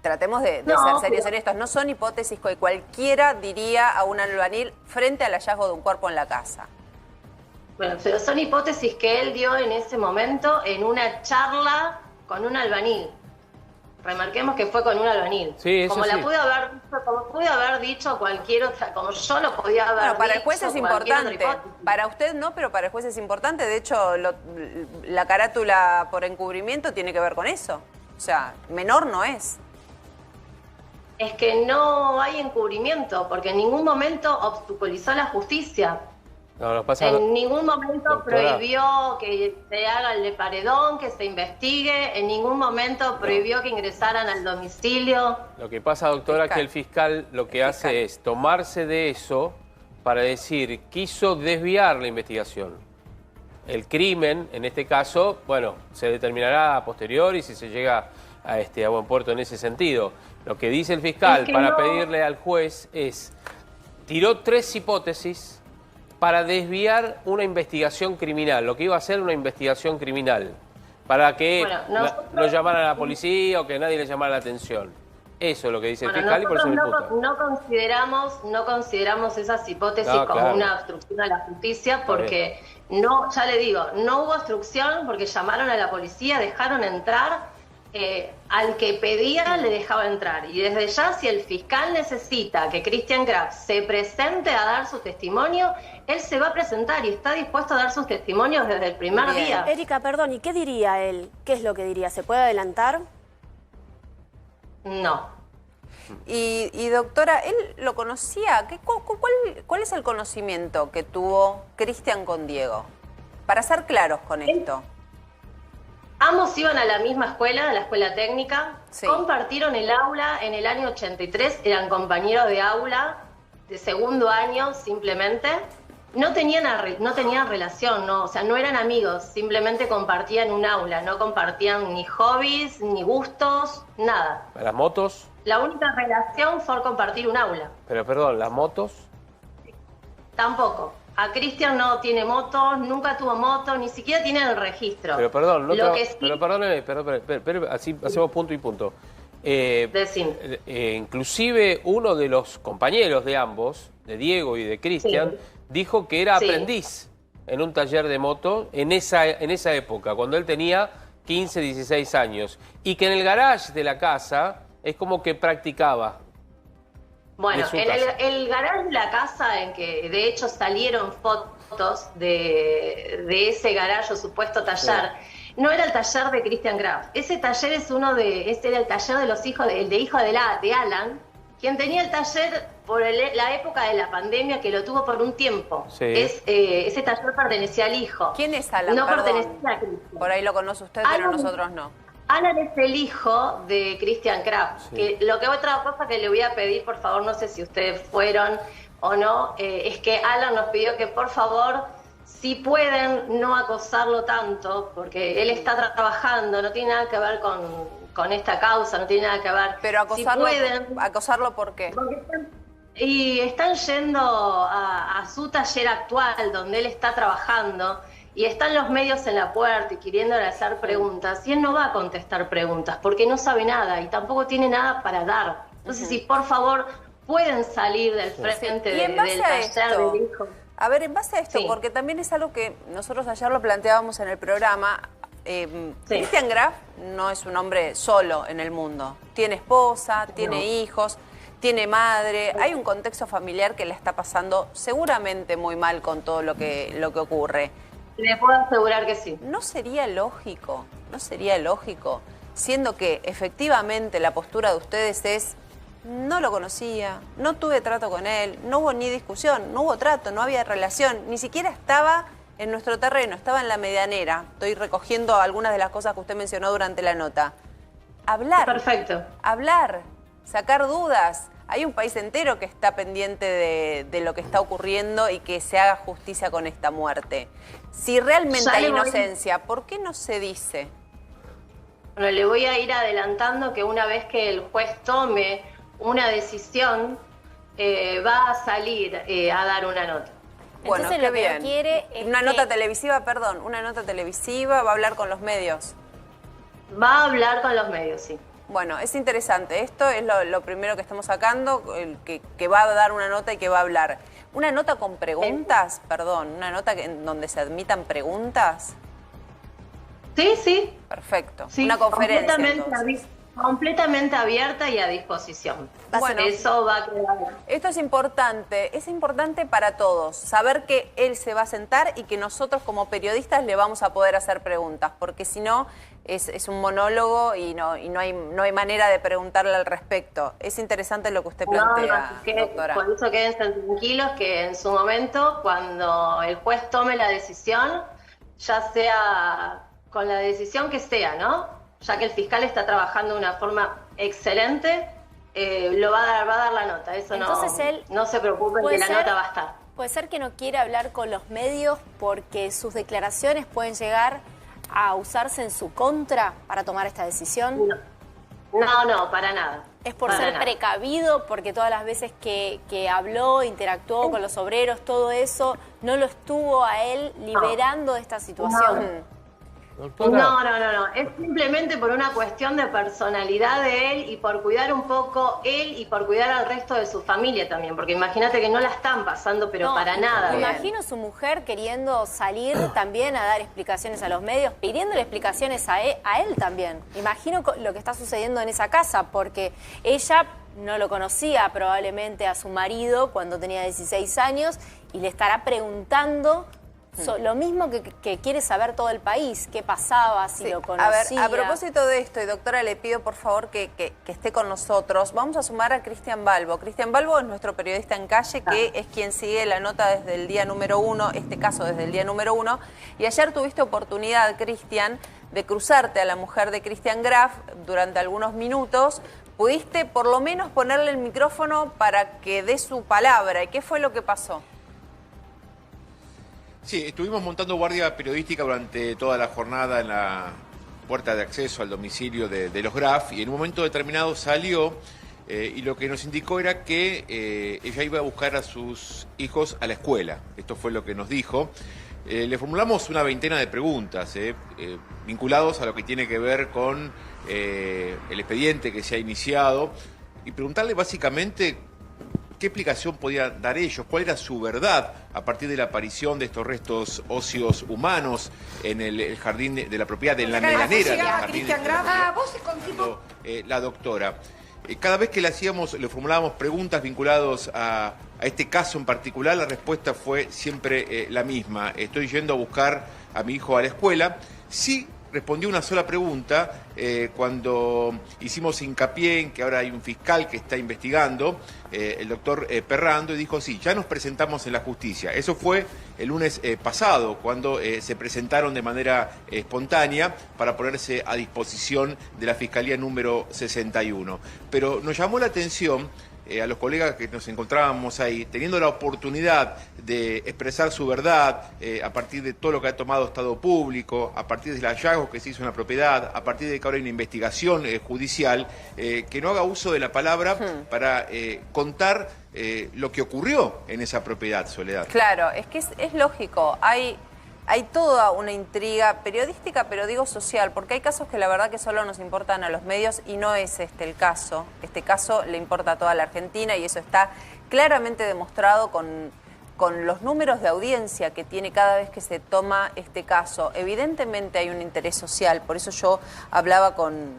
[SPEAKER 10] tratemos de ser serios en esto. No son hipótesis que cualquiera diría a un albañil frente al hallazgo de un cuerpo en la casa.
[SPEAKER 12] Bueno, pero son hipótesis que él dio en ese momento en una charla con un albañil. Remarquemos que fue con un albañil.
[SPEAKER 9] Sí, eso sí.
[SPEAKER 12] Como pude haber dicho cualquier otra, como yo lo podía haber dicho.
[SPEAKER 10] Para el juez es importante. Para usted no, pero para el juez es importante. De hecho, la carátula por encubrimiento tiene que ver con eso. O sea, menor no es.
[SPEAKER 12] Es que no hay encubrimiento, porque en ningún momento obstaculizó la justicia. En ningún momento prohibió que se haga el de paredón, que se investigue, en ningún momento prohibió que ingresaran al domicilio.
[SPEAKER 9] Lo que pasa, doctora, es que el fiscal lo que hace es tomarse de eso para decir, quiso desviar la investigación. el crimen, en este caso, bueno, se determinará a posteriori si se llega a buen puerto en ese sentido. Lo que dice el fiscal para pedirle al juez es, tiró 3 hipótesis para desviar una investigación criminal, lo que iba a ser una investigación criminal, para que no llamara a la policía o que nadie le llamara la atención. Eso es lo que dice el fiscal y por eso me imputa.
[SPEAKER 12] No consideramos esas hipótesis como una obstrucción a la justicia porque no, ya le digo, no hubo obstrucción porque llamaron a la policía, dejaron entrar, al que pedía le dejaba entrar. Y desde ya, si el fiscal necesita que Christian Graf se presente a dar su testimonio, él se va a presentar y está dispuesto a dar sus testimonios desde el primer día.
[SPEAKER 13] Erika, perdón, ¿y qué diría él? ¿Qué es lo que diría? ¿Se puede adelantar?
[SPEAKER 12] No.
[SPEAKER 10] Y doctora, ¿él lo conocía? ¿Cuál es el conocimiento que tuvo Christian con Diego? Para ser claros con esto.
[SPEAKER 12] Ambos iban a la misma escuela, a la escuela técnica, compartieron el aula en el año 83, eran compañeros de aula de segundo año simplemente. No tenían relación, no, o sea, no eran amigos, simplemente compartían un aula, no compartían ni hobbies, ni gustos, nada.
[SPEAKER 9] ¿Las motos?
[SPEAKER 12] La única relación fue compartir un aula.
[SPEAKER 9] Pero perdón, ¿las motos?
[SPEAKER 12] Tampoco. A Christian no tiene motos, nunca tuvo moto, ni siquiera tiene el registro.
[SPEAKER 9] Pero perdón, pero perdóneme, pero así hacemos punto y punto. Inclusive uno de los compañeros de ambos, de Diego y de Christian, dijo que era aprendiz en un taller de moto en esa época, cuando él tenía 15, 16 años. Y que en el garage de la casa es como que practicaba.
[SPEAKER 12] Bueno, en el garage de la casa, en que de hecho salieron fotos de ese garage o supuesto taller, no era el taller de Christian Graf. Ese taller era el taller de los hijos, de Alan, quien tenía el taller por la época de la pandemia, que lo tuvo por un tiempo. Ese taller pertenecía al hijo.
[SPEAKER 10] ¿Quién es Alan?
[SPEAKER 12] No pertenecía a Christian.
[SPEAKER 10] Por ahí lo conoce usted, pero nosotros no.
[SPEAKER 12] Alan es el hijo de Christian Graf. Otra cosa que le voy a pedir, por favor, no sé si ustedes fueron o no, es que Alan nos pidió que por favor, si pueden, no acosarlo tanto, porque él está trabajando, no tiene nada que ver con esta causa, no tiene nada que ver.
[SPEAKER 10] Pero acosarlo, ¿acosarlo por qué?
[SPEAKER 12] Y están yendo a su taller actual, donde él está trabajando, y están los medios en la puerta y queriéndole hacer preguntas, y él no va a contestar preguntas porque no sabe nada y tampoco tiene nada para dar. Entonces, si por favor pueden salir del frente del taller del hijo.
[SPEAKER 10] A ver, en base a esto, porque también es algo que nosotros ayer lo planteábamos en el programa, Christian Graf no es un hombre solo en el mundo. Tiene esposa, tiene hijos, tiene madre, hay un contexto familiar que le está pasando seguramente muy mal con todo lo que ocurre.
[SPEAKER 12] Le puedo asegurar que sí.
[SPEAKER 10] ¿No sería lógico, siendo que efectivamente la postura de ustedes es, no lo conocía, no tuve trato con él, no hubo ni discusión, no hubo trato, no había relación, ni siquiera estaba en nuestro terreno, estaba en la medianera? Estoy recogiendo algunas de las cosas que usted mencionó durante la nota. Hablar.
[SPEAKER 12] Perfecto.
[SPEAKER 10] Hablar, sacar dudas. Hay un país entero que está pendiente de lo que está ocurriendo y que se haga justicia con esta muerte. Si realmente hay inocencia, ¿por qué no se dice?
[SPEAKER 12] Bueno, le voy a ir adelantando que una vez que el juez tome una decisión, va a salir a dar una nota.
[SPEAKER 10] Bueno,
[SPEAKER 13] entonces lo que quiere es
[SPEAKER 10] una nota televisiva, va a hablar con los medios.
[SPEAKER 12] Va a hablar con los medios, sí.
[SPEAKER 10] Bueno, es interesante. Esto es lo primero que estamos sacando, que va a dar una nota y que va a hablar. ¿Una nota con preguntas? Perdón, ¿una nota en donde se admitan preguntas?
[SPEAKER 12] Sí, sí.
[SPEAKER 10] Perfecto.
[SPEAKER 12] Sí,
[SPEAKER 10] una conferencia.
[SPEAKER 12] Completamente abierta y a disposición.
[SPEAKER 10] Bueno,
[SPEAKER 12] eso va a quedar.
[SPEAKER 10] Esto es importante para todos, saber que él se va a sentar y que nosotros como periodistas le vamos a poder hacer preguntas, porque si no es un monólogo y no hay manera de preguntarle al respecto. Es interesante lo que usted plantea, doctora.
[SPEAKER 12] Por eso quédense tranquilos que en su momento, cuando el juez tome la decisión, ya sea con la decisión que sea, ¿no? Ya que el fiscal está trabajando de una forma excelente, va a dar la nota. Eso entonces no se preocupen que la nota va a estar.
[SPEAKER 13] Puede ser que no quiere hablar con los medios porque sus declaraciones pueden llegar a usarse en su contra para tomar esta decisión.
[SPEAKER 12] No, para nada.
[SPEAKER 13] Es por ser precavido, porque todas las veces que habló, interactuó con los obreros, todo eso, no lo estuvo a él liberando de esta situación.
[SPEAKER 12] No. Es simplemente por una cuestión de personalidad de él y por cuidar un poco él y por cuidar al resto de su familia también. Porque imagínate que no la están pasando, pero para nada.
[SPEAKER 13] Me imagino su mujer queriendo salir también a dar explicaciones a los medios, pidiéndole explicaciones a él también. Imagino lo que está sucediendo en esa casa, porque ella no lo conocía probablemente a su marido cuando tenía 16 años y le estará preguntando lo mismo que quiere saber todo el país, qué pasaba, si lo conocía.
[SPEAKER 10] A ver, a propósito de esto, y doctora, le pido por favor que esté con nosotros. Vamos a sumar a Cristian Balbo. Cristian Balbo es nuestro periodista en calle, que es quien sigue la nota desde el día número 1, este caso desde el día número 1. Y ayer tuviste oportunidad, Cristian, de cruzarte a la mujer de Christian Graf durante algunos minutos. ¿Pudiste por lo menos ponerle el micrófono para que dé su palabra? ¿Y qué fue lo que pasó?
[SPEAKER 14] Sí, estuvimos montando guardia periodística durante toda la jornada en la puerta de acceso al domicilio de los Graf, y en un momento determinado salió y lo que nos indicó era que ella iba a buscar a sus hijos a la escuela. Esto fue lo que nos dijo. Le formulamos una veintena de preguntas vinculados a lo que tiene que ver con el expediente que se ha iniciado y preguntarle básicamente qué explicación podían dar ellos, cuál era su verdad a partir de la aparición de estos restos óseos humanos en el jardín de la propiedad, en la medianera del jardín de la doctora. Cada vez que le formulábamos preguntas vinculadas a este caso en particular, la respuesta fue siempre la misma. Estoy yendo a buscar a mi hijo a la escuela. Sí respondió una sola pregunta cuando hicimos hincapié en que ahora hay un fiscal que está investigando, el doctor Perrando, y dijo, sí, ya nos presentamos en la justicia. Eso fue el lunes pasado, cuando se presentaron de manera espontánea para ponerse a disposición de la Fiscalía número 61. Pero nos llamó la atención a los colegas que nos encontrábamos ahí, teniendo la oportunidad de expresar su verdad a partir de todo lo que ha tomado Estado Público, a partir del hallazgo que se hizo en la propiedad, a partir de que ahora hay una investigación judicial, que no haga uso de la palabra para contar lo que ocurrió en esa propiedad, Soledad.
[SPEAKER 10] Claro, es que es lógico, hay toda una intriga periodística, pero digo social, porque hay casos que la verdad que solo nos importan a los medios y no es este el caso. Este caso le importa a toda la Argentina y eso está claramente demostrado con los números de audiencia que tiene cada vez que se toma este caso. Evidentemente hay un interés social, por eso yo hablaba con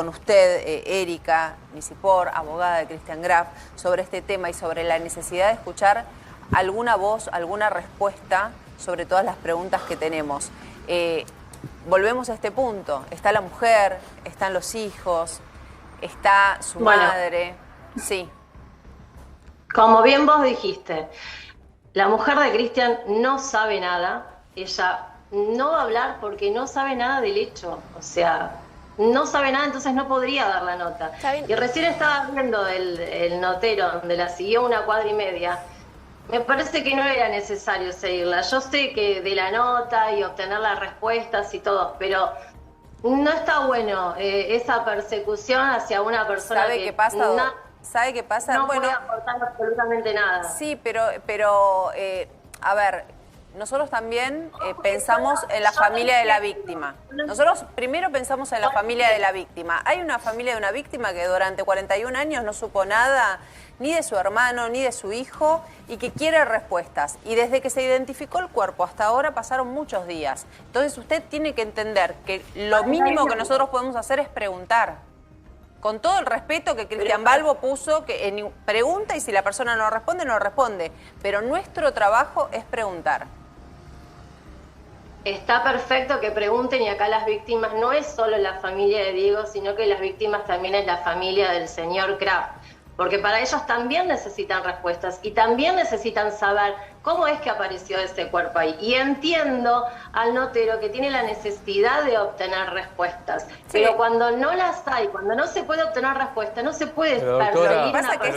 [SPEAKER 10] usted, Erika Nisipor, abogada de Christian Graf, sobre este tema y sobre la necesidad de escuchar alguna voz, alguna respuesta sobre todas las preguntas que tenemos. Volvemos a este punto. Está la mujer, están los hijos, está su madre. Sí.
[SPEAKER 12] Como bien vos dijiste, la mujer de Christian no sabe nada. Ella no va a hablar porque no sabe nada del hecho. O sea, no sabe nada, entonces no podría dar la nota. Y recién estaba viendo el notero, donde la siguió 1 cuadra y media. Me parece que no era necesario seguirla. Yo sé que de la nota y obtener las respuestas y todo, pero no está bueno esa persecución hacia una persona.
[SPEAKER 10] ¿Sabe qué pasa? ¿Sabe qué pasa?
[SPEAKER 12] No puede aportar absolutamente nada.
[SPEAKER 10] Sí, pero a ver, nosotros también pensamos en la familia de la víctima. Nosotros primero pensamos en la familia de la víctima. Hay una familia de una víctima que durante 41 años no supo nada, ni de su hermano, ni de su hijo, y que quiere respuestas. Y desde que se identificó el cuerpo hasta ahora pasaron muchos días. Entonces usted tiene que entender que lo mínimo que nosotros podemos hacer es preguntar. Con todo el respeto que Cristian Balbo puso, que pregunta y si la persona no responde, no responde. Pero nuestro trabajo es preguntar.
[SPEAKER 12] Está perfecto que pregunten, y acá las víctimas no es solo la familia de Diego, sino que las víctimas también es la familia del señor Graf. porque para ellos también necesitan respuestas y también necesitan saber cómo es que apareció ese cuerpo ahí. Y entiendo al notero que tiene la necesidad de obtener respuestas, pero cuando no las hay, cuando no se puede obtener respuestas, no se puede perseguir.
[SPEAKER 10] Lo que pasa es que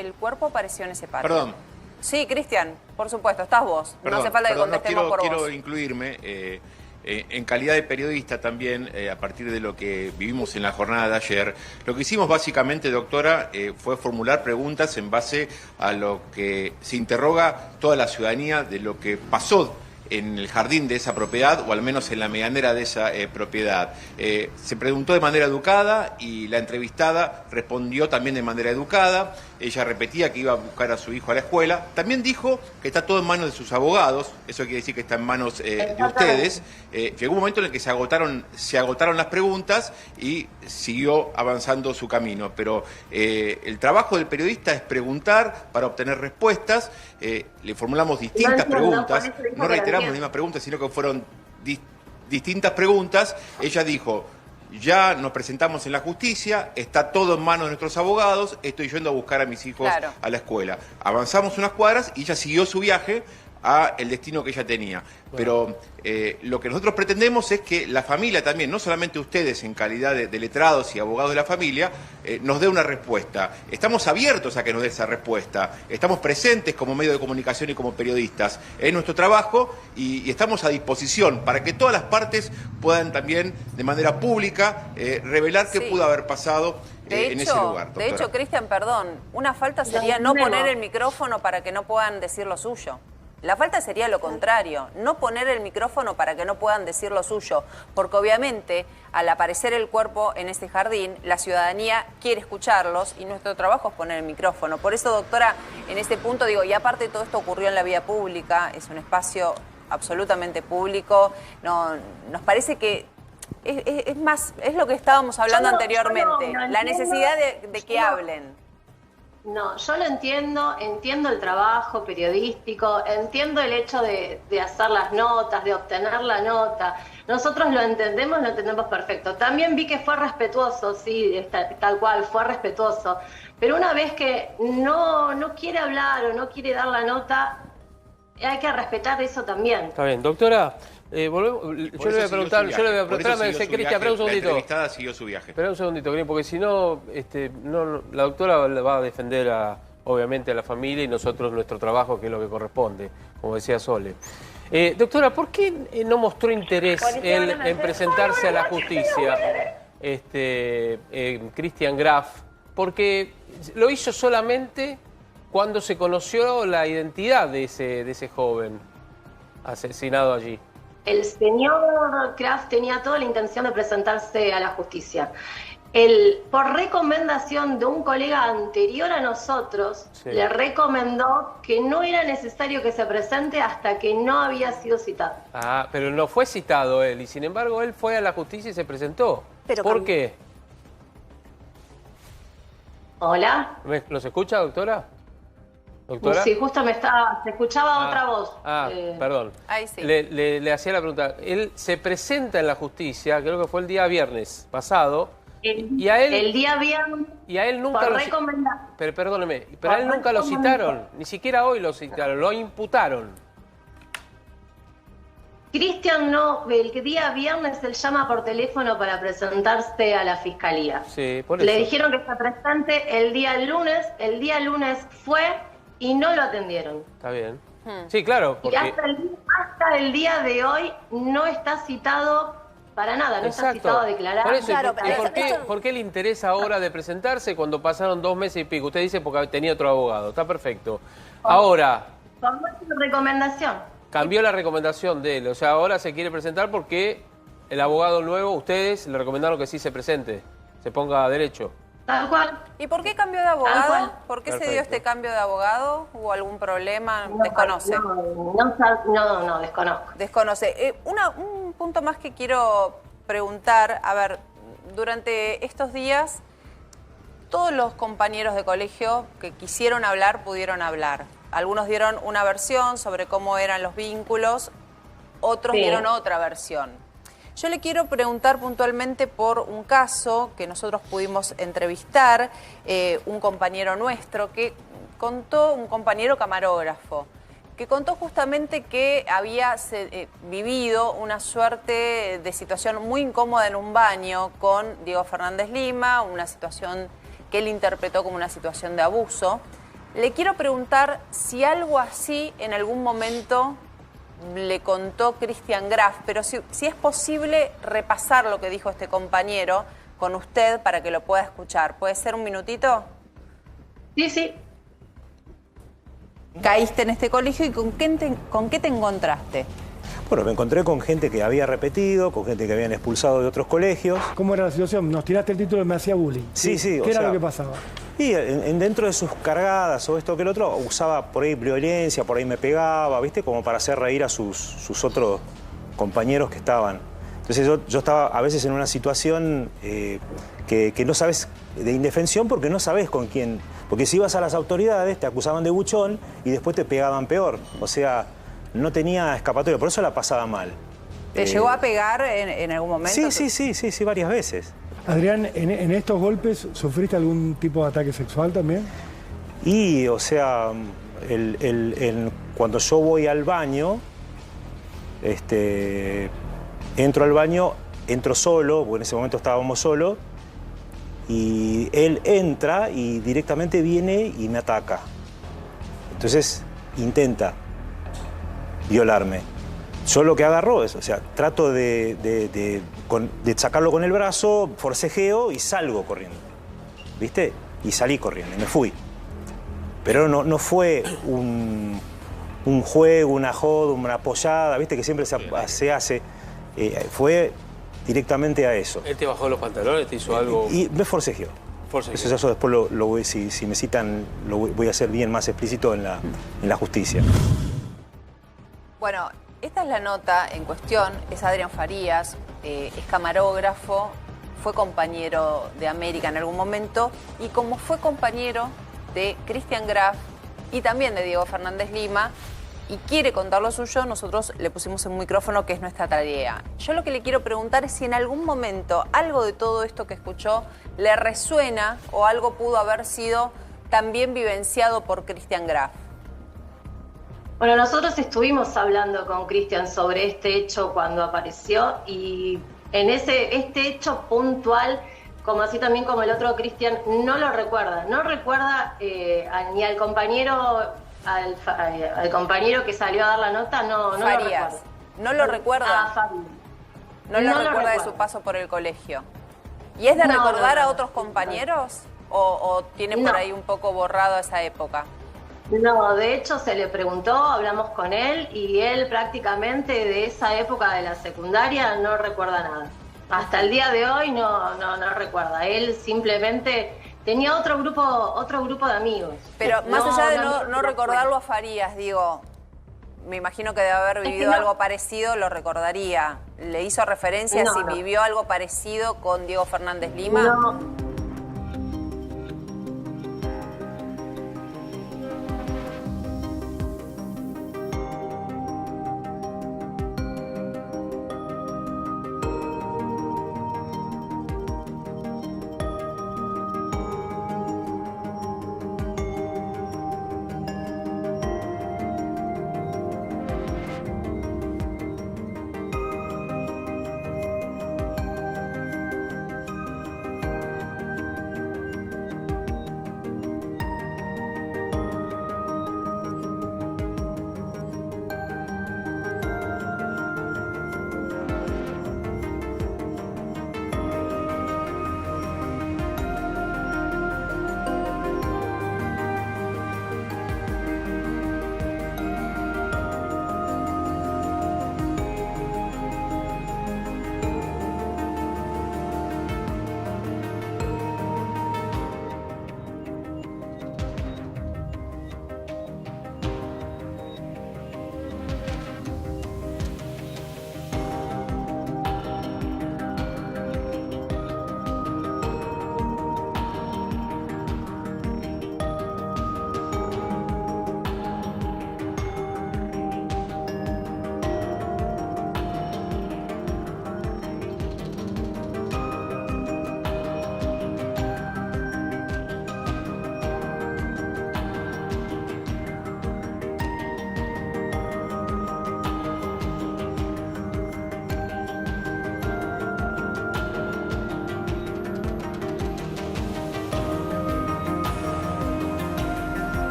[SPEAKER 10] el cuerpo apareció en ese patio.
[SPEAKER 14] Perdón.
[SPEAKER 10] Sí, Cristian, por supuesto, estás vos.
[SPEAKER 14] Perdón,
[SPEAKER 10] no hace falta que contestemos por vos.
[SPEAKER 14] Quiero incluirme en calidad de periodista también, a partir de lo que vivimos en la jornada de ayer. Lo que hicimos básicamente, doctora, fue formular preguntas en base a lo que se interroga toda la ciudadanía de lo que pasó en el jardín de esa propiedad, o al menos en la medianera de esa propiedad. Se preguntó de manera educada y la entrevistada respondió también de manera educada. Ella repetía que iba a buscar a su hijo a la escuela. También dijo que está todo en manos de sus abogados. Eso quiere decir que está en manos de ustedes. Llegó un momento en el que se agotaron las preguntas y siguió avanzando su camino. Pero el trabajo del periodista es preguntar para obtener respuestas. Le formulamos distintas preguntas. No reiteramos las mismas preguntas, sino que fueron distintas preguntas. Ella dijo: ya nos presentamos en la justicia, está todo en manos de nuestros abogados, estoy yendo a buscar a mis hijos a la escuela. Avanzamos unas cuadras y ella siguió su viaje a el destino que ella tenía. Pero lo que nosotros pretendemos es que la familia también, no solamente ustedes en calidad de letrados y abogados de la familia, nos dé una respuesta. Estamos abiertos a que nos dé esa respuesta. Estamos presentes como medio de comunicación y como periodistas en nuestro trabajo y estamos a disposición para que todas las partes puedan también de manera pública revelar qué pudo haber pasado en ese lugar.
[SPEAKER 10] De hecho, Cristian, perdón, una falta sería no poner el micrófono para que no puedan decir lo suyo. La falta sería lo contrario, no poner el micrófono para que no puedan decir lo suyo, porque obviamente al aparecer el cuerpo en este jardín, la ciudadanía quiere escucharlos y nuestro trabajo es poner el micrófono. Por eso, doctora, en este punto digo, y aparte todo esto ocurrió en la vía pública, es un espacio absolutamente público, nos parece que es lo que estábamos hablando anteriormente, la necesidad de que hablen.
[SPEAKER 12] No, yo lo entiendo el trabajo periodístico, entiendo el hecho de hacer las notas, de obtener la nota. Nosotros lo entendemos perfecto. También vi que fue respetuoso, sí, tal cual, fue respetuoso. Pero una vez que no quiere hablar o no quiere dar la nota, hay que respetar eso también.
[SPEAKER 9] Está bien, doctora. Yo le voy a preguntar, me dice Cristian, espera un segundito.
[SPEAKER 14] La entrevistada siguió su viaje.
[SPEAKER 9] Espera un segundito, porque si no, la doctora va a defender obviamente a la familia y nosotros nuestro trabajo, que es lo que corresponde, como decía Sole. Doctora, ¿por qué no mostró interés en presentarse a la justicia Christian Graf? Porque lo hizo solamente cuando se conoció la identidad de ese joven asesinado allí.
[SPEAKER 12] El señor Graf tenía toda la intención de presentarse a la justicia. Por recomendación de un colega anterior a nosotros, le recomendó que no era necesario que se presente hasta que no había sido citado.
[SPEAKER 9] Ah, pero no fue citado él, y sin embargo él fue a la justicia y se presentó. ¿Por qué?
[SPEAKER 12] ¿Hola?
[SPEAKER 9] ¿Nos escucha, doctora? ¿Doctora?
[SPEAKER 12] Sí, justo se escuchaba otra voz.
[SPEAKER 9] Perdón.
[SPEAKER 10] Ahí sí.
[SPEAKER 9] Le hacía la pregunta. Él se presenta en la justicia, creo que fue el día viernes pasado. Y a él,
[SPEAKER 12] el día viernes.
[SPEAKER 9] Y a él nunca lo Pero perdóneme, pero a él nunca lo citaron. Ni siquiera hoy lo citaron, lo imputaron.
[SPEAKER 12] Cristian el día viernes él llama por teléfono para presentarse a la fiscalía.
[SPEAKER 9] Sí, por eso.
[SPEAKER 12] Le dijeron que está presente el día lunes fue y no lo atendieron.
[SPEAKER 9] Está bien. Sí, claro. Porque...
[SPEAKER 12] Y hasta el día de hoy no está citado para nada, no está citado a declarar.
[SPEAKER 9] Por eso, ¿por qué le interesa ahora de presentarse cuando pasaron 2 meses y pico? Usted dice porque tenía otro abogado, está perfecto. Ahora...
[SPEAKER 12] Por nuestra recomendación.
[SPEAKER 9] Cambió la recomendación de él, o sea, ahora se quiere presentar porque el abogado nuevo, ustedes le recomendaron que sí se presente, se ponga derecho.
[SPEAKER 12] Tal cual.
[SPEAKER 10] ¿Y por qué cambió de abogado? ¿Por qué se dio este cambio de abogado? ¿Hubo algún problema? ¿Desconoce?
[SPEAKER 12] No, desconozco.
[SPEAKER 10] Desconoce. Un punto más que quiero preguntar. A ver, durante estos días, todos los compañeros de colegio que quisieron hablar, pudieron hablar. Algunos dieron una versión sobre cómo eran los vínculos, otros dieron otra versión. Yo le quiero preguntar puntualmente por un caso que nosotros pudimos entrevistar, un compañero nuestro que contó, un compañero camarógrafo, que contó justamente que había vivido una suerte de situación muy incómoda en un baño con Diego Fernández Lima, una situación que él interpretó como una situación de abuso. Le quiero preguntar si algo así en algún momento le contó Christian Graf, pero si es posible repasar lo que dijo este compañero con usted para que lo pueda escuchar. ¿Puede ser un minutito?
[SPEAKER 12] Sí, sí.
[SPEAKER 10] Caíste en este colegio y ¿con qué te encontraste?
[SPEAKER 15] Bueno, me encontré con gente que había repetido, con gente que habían expulsado de otros colegios.
[SPEAKER 16] ¿Cómo era la situación? Nos tiraste el título y me hacía bullying.
[SPEAKER 15] Sí, sí.
[SPEAKER 16] ¿Qué era lo que pasaba?
[SPEAKER 15] Y dentro de sus cargadas o esto que el otro, usaba por ahí violencia, por ahí me pegaba, ¿viste? Como para hacer reír a sus otros compañeros que estaban. Entonces yo estaba a veces en una situación que no sabes, de indefensión, porque no sabes con quién. Porque si ibas a las autoridades te acusaban de buchón y después te pegaban peor. O sea, no tenía escapatoria, por eso la pasaba mal.
[SPEAKER 10] ¿Te llegó a pegar en algún momento?
[SPEAKER 15] Sí, varias veces.
[SPEAKER 16] Adrián, ¿en estos golpes sufriste algún tipo de ataque sexual también?
[SPEAKER 15] Y, o sea, cuando yo voy al baño, entro al baño, entro solo, porque en ese momento estábamos solos, y él entra y directamente viene y me ataca. Entonces, intenta violarme. Yo lo que agarro es, o sea, trato de sacarlo con el brazo, forcejeo y salgo corriendo. ¿Viste? Y salí corriendo y me fui. Pero no fue un juego, una joda, una apoyada, ¿viste? Que siempre se hace. Fue directamente a eso.
[SPEAKER 9] ¿Él te bajó los pantalones? ¿Te hizo algo?
[SPEAKER 15] Y me forcejeó. Eso después lo voy, si me citan, lo voy a hacer bien más explícito en la justicia.
[SPEAKER 10] Bueno, esta es la nota en cuestión, es Adrián Farías, es camarógrafo, fue compañero de América en algún momento y como fue compañero de Christian Graf y también de Diego Fernández Lima y quiere contar lo suyo, nosotros le pusimos un micrófono que es nuestra tarea. Yo lo que le quiero preguntar es si en algún momento algo de todo esto que escuchó le resuena o algo pudo haber sido también vivenciado por Christian Graf.
[SPEAKER 12] Bueno, nosotros estuvimos hablando con Christian sobre este hecho cuando apareció y en este hecho puntual, como así también como el otro Christian, no lo recuerda. No recuerda ni al compañero, al compañero que salió a dar la nota, no lo recuerda.
[SPEAKER 10] ¿No lo recuerda?
[SPEAKER 12] Farías.
[SPEAKER 10] ¿No lo recuerda de su paso por el colegio? ¿Y es de recordar a otros compañeros? ¿O tiene por ahí un poco borrado esa época?
[SPEAKER 12] No, de hecho se le preguntó, hablamos con él y él prácticamente de esa época de la secundaria no recuerda nada. Hasta el día de hoy no recuerda. Él simplemente tenía otro grupo de amigos.
[SPEAKER 10] Pero más allá de no recordarlo a Farías, digo, me imagino que debe haber vivido algo parecido, lo recordaría. ¿Le hizo referencia si vivió algo parecido con Diego Fernández Lima?
[SPEAKER 12] No.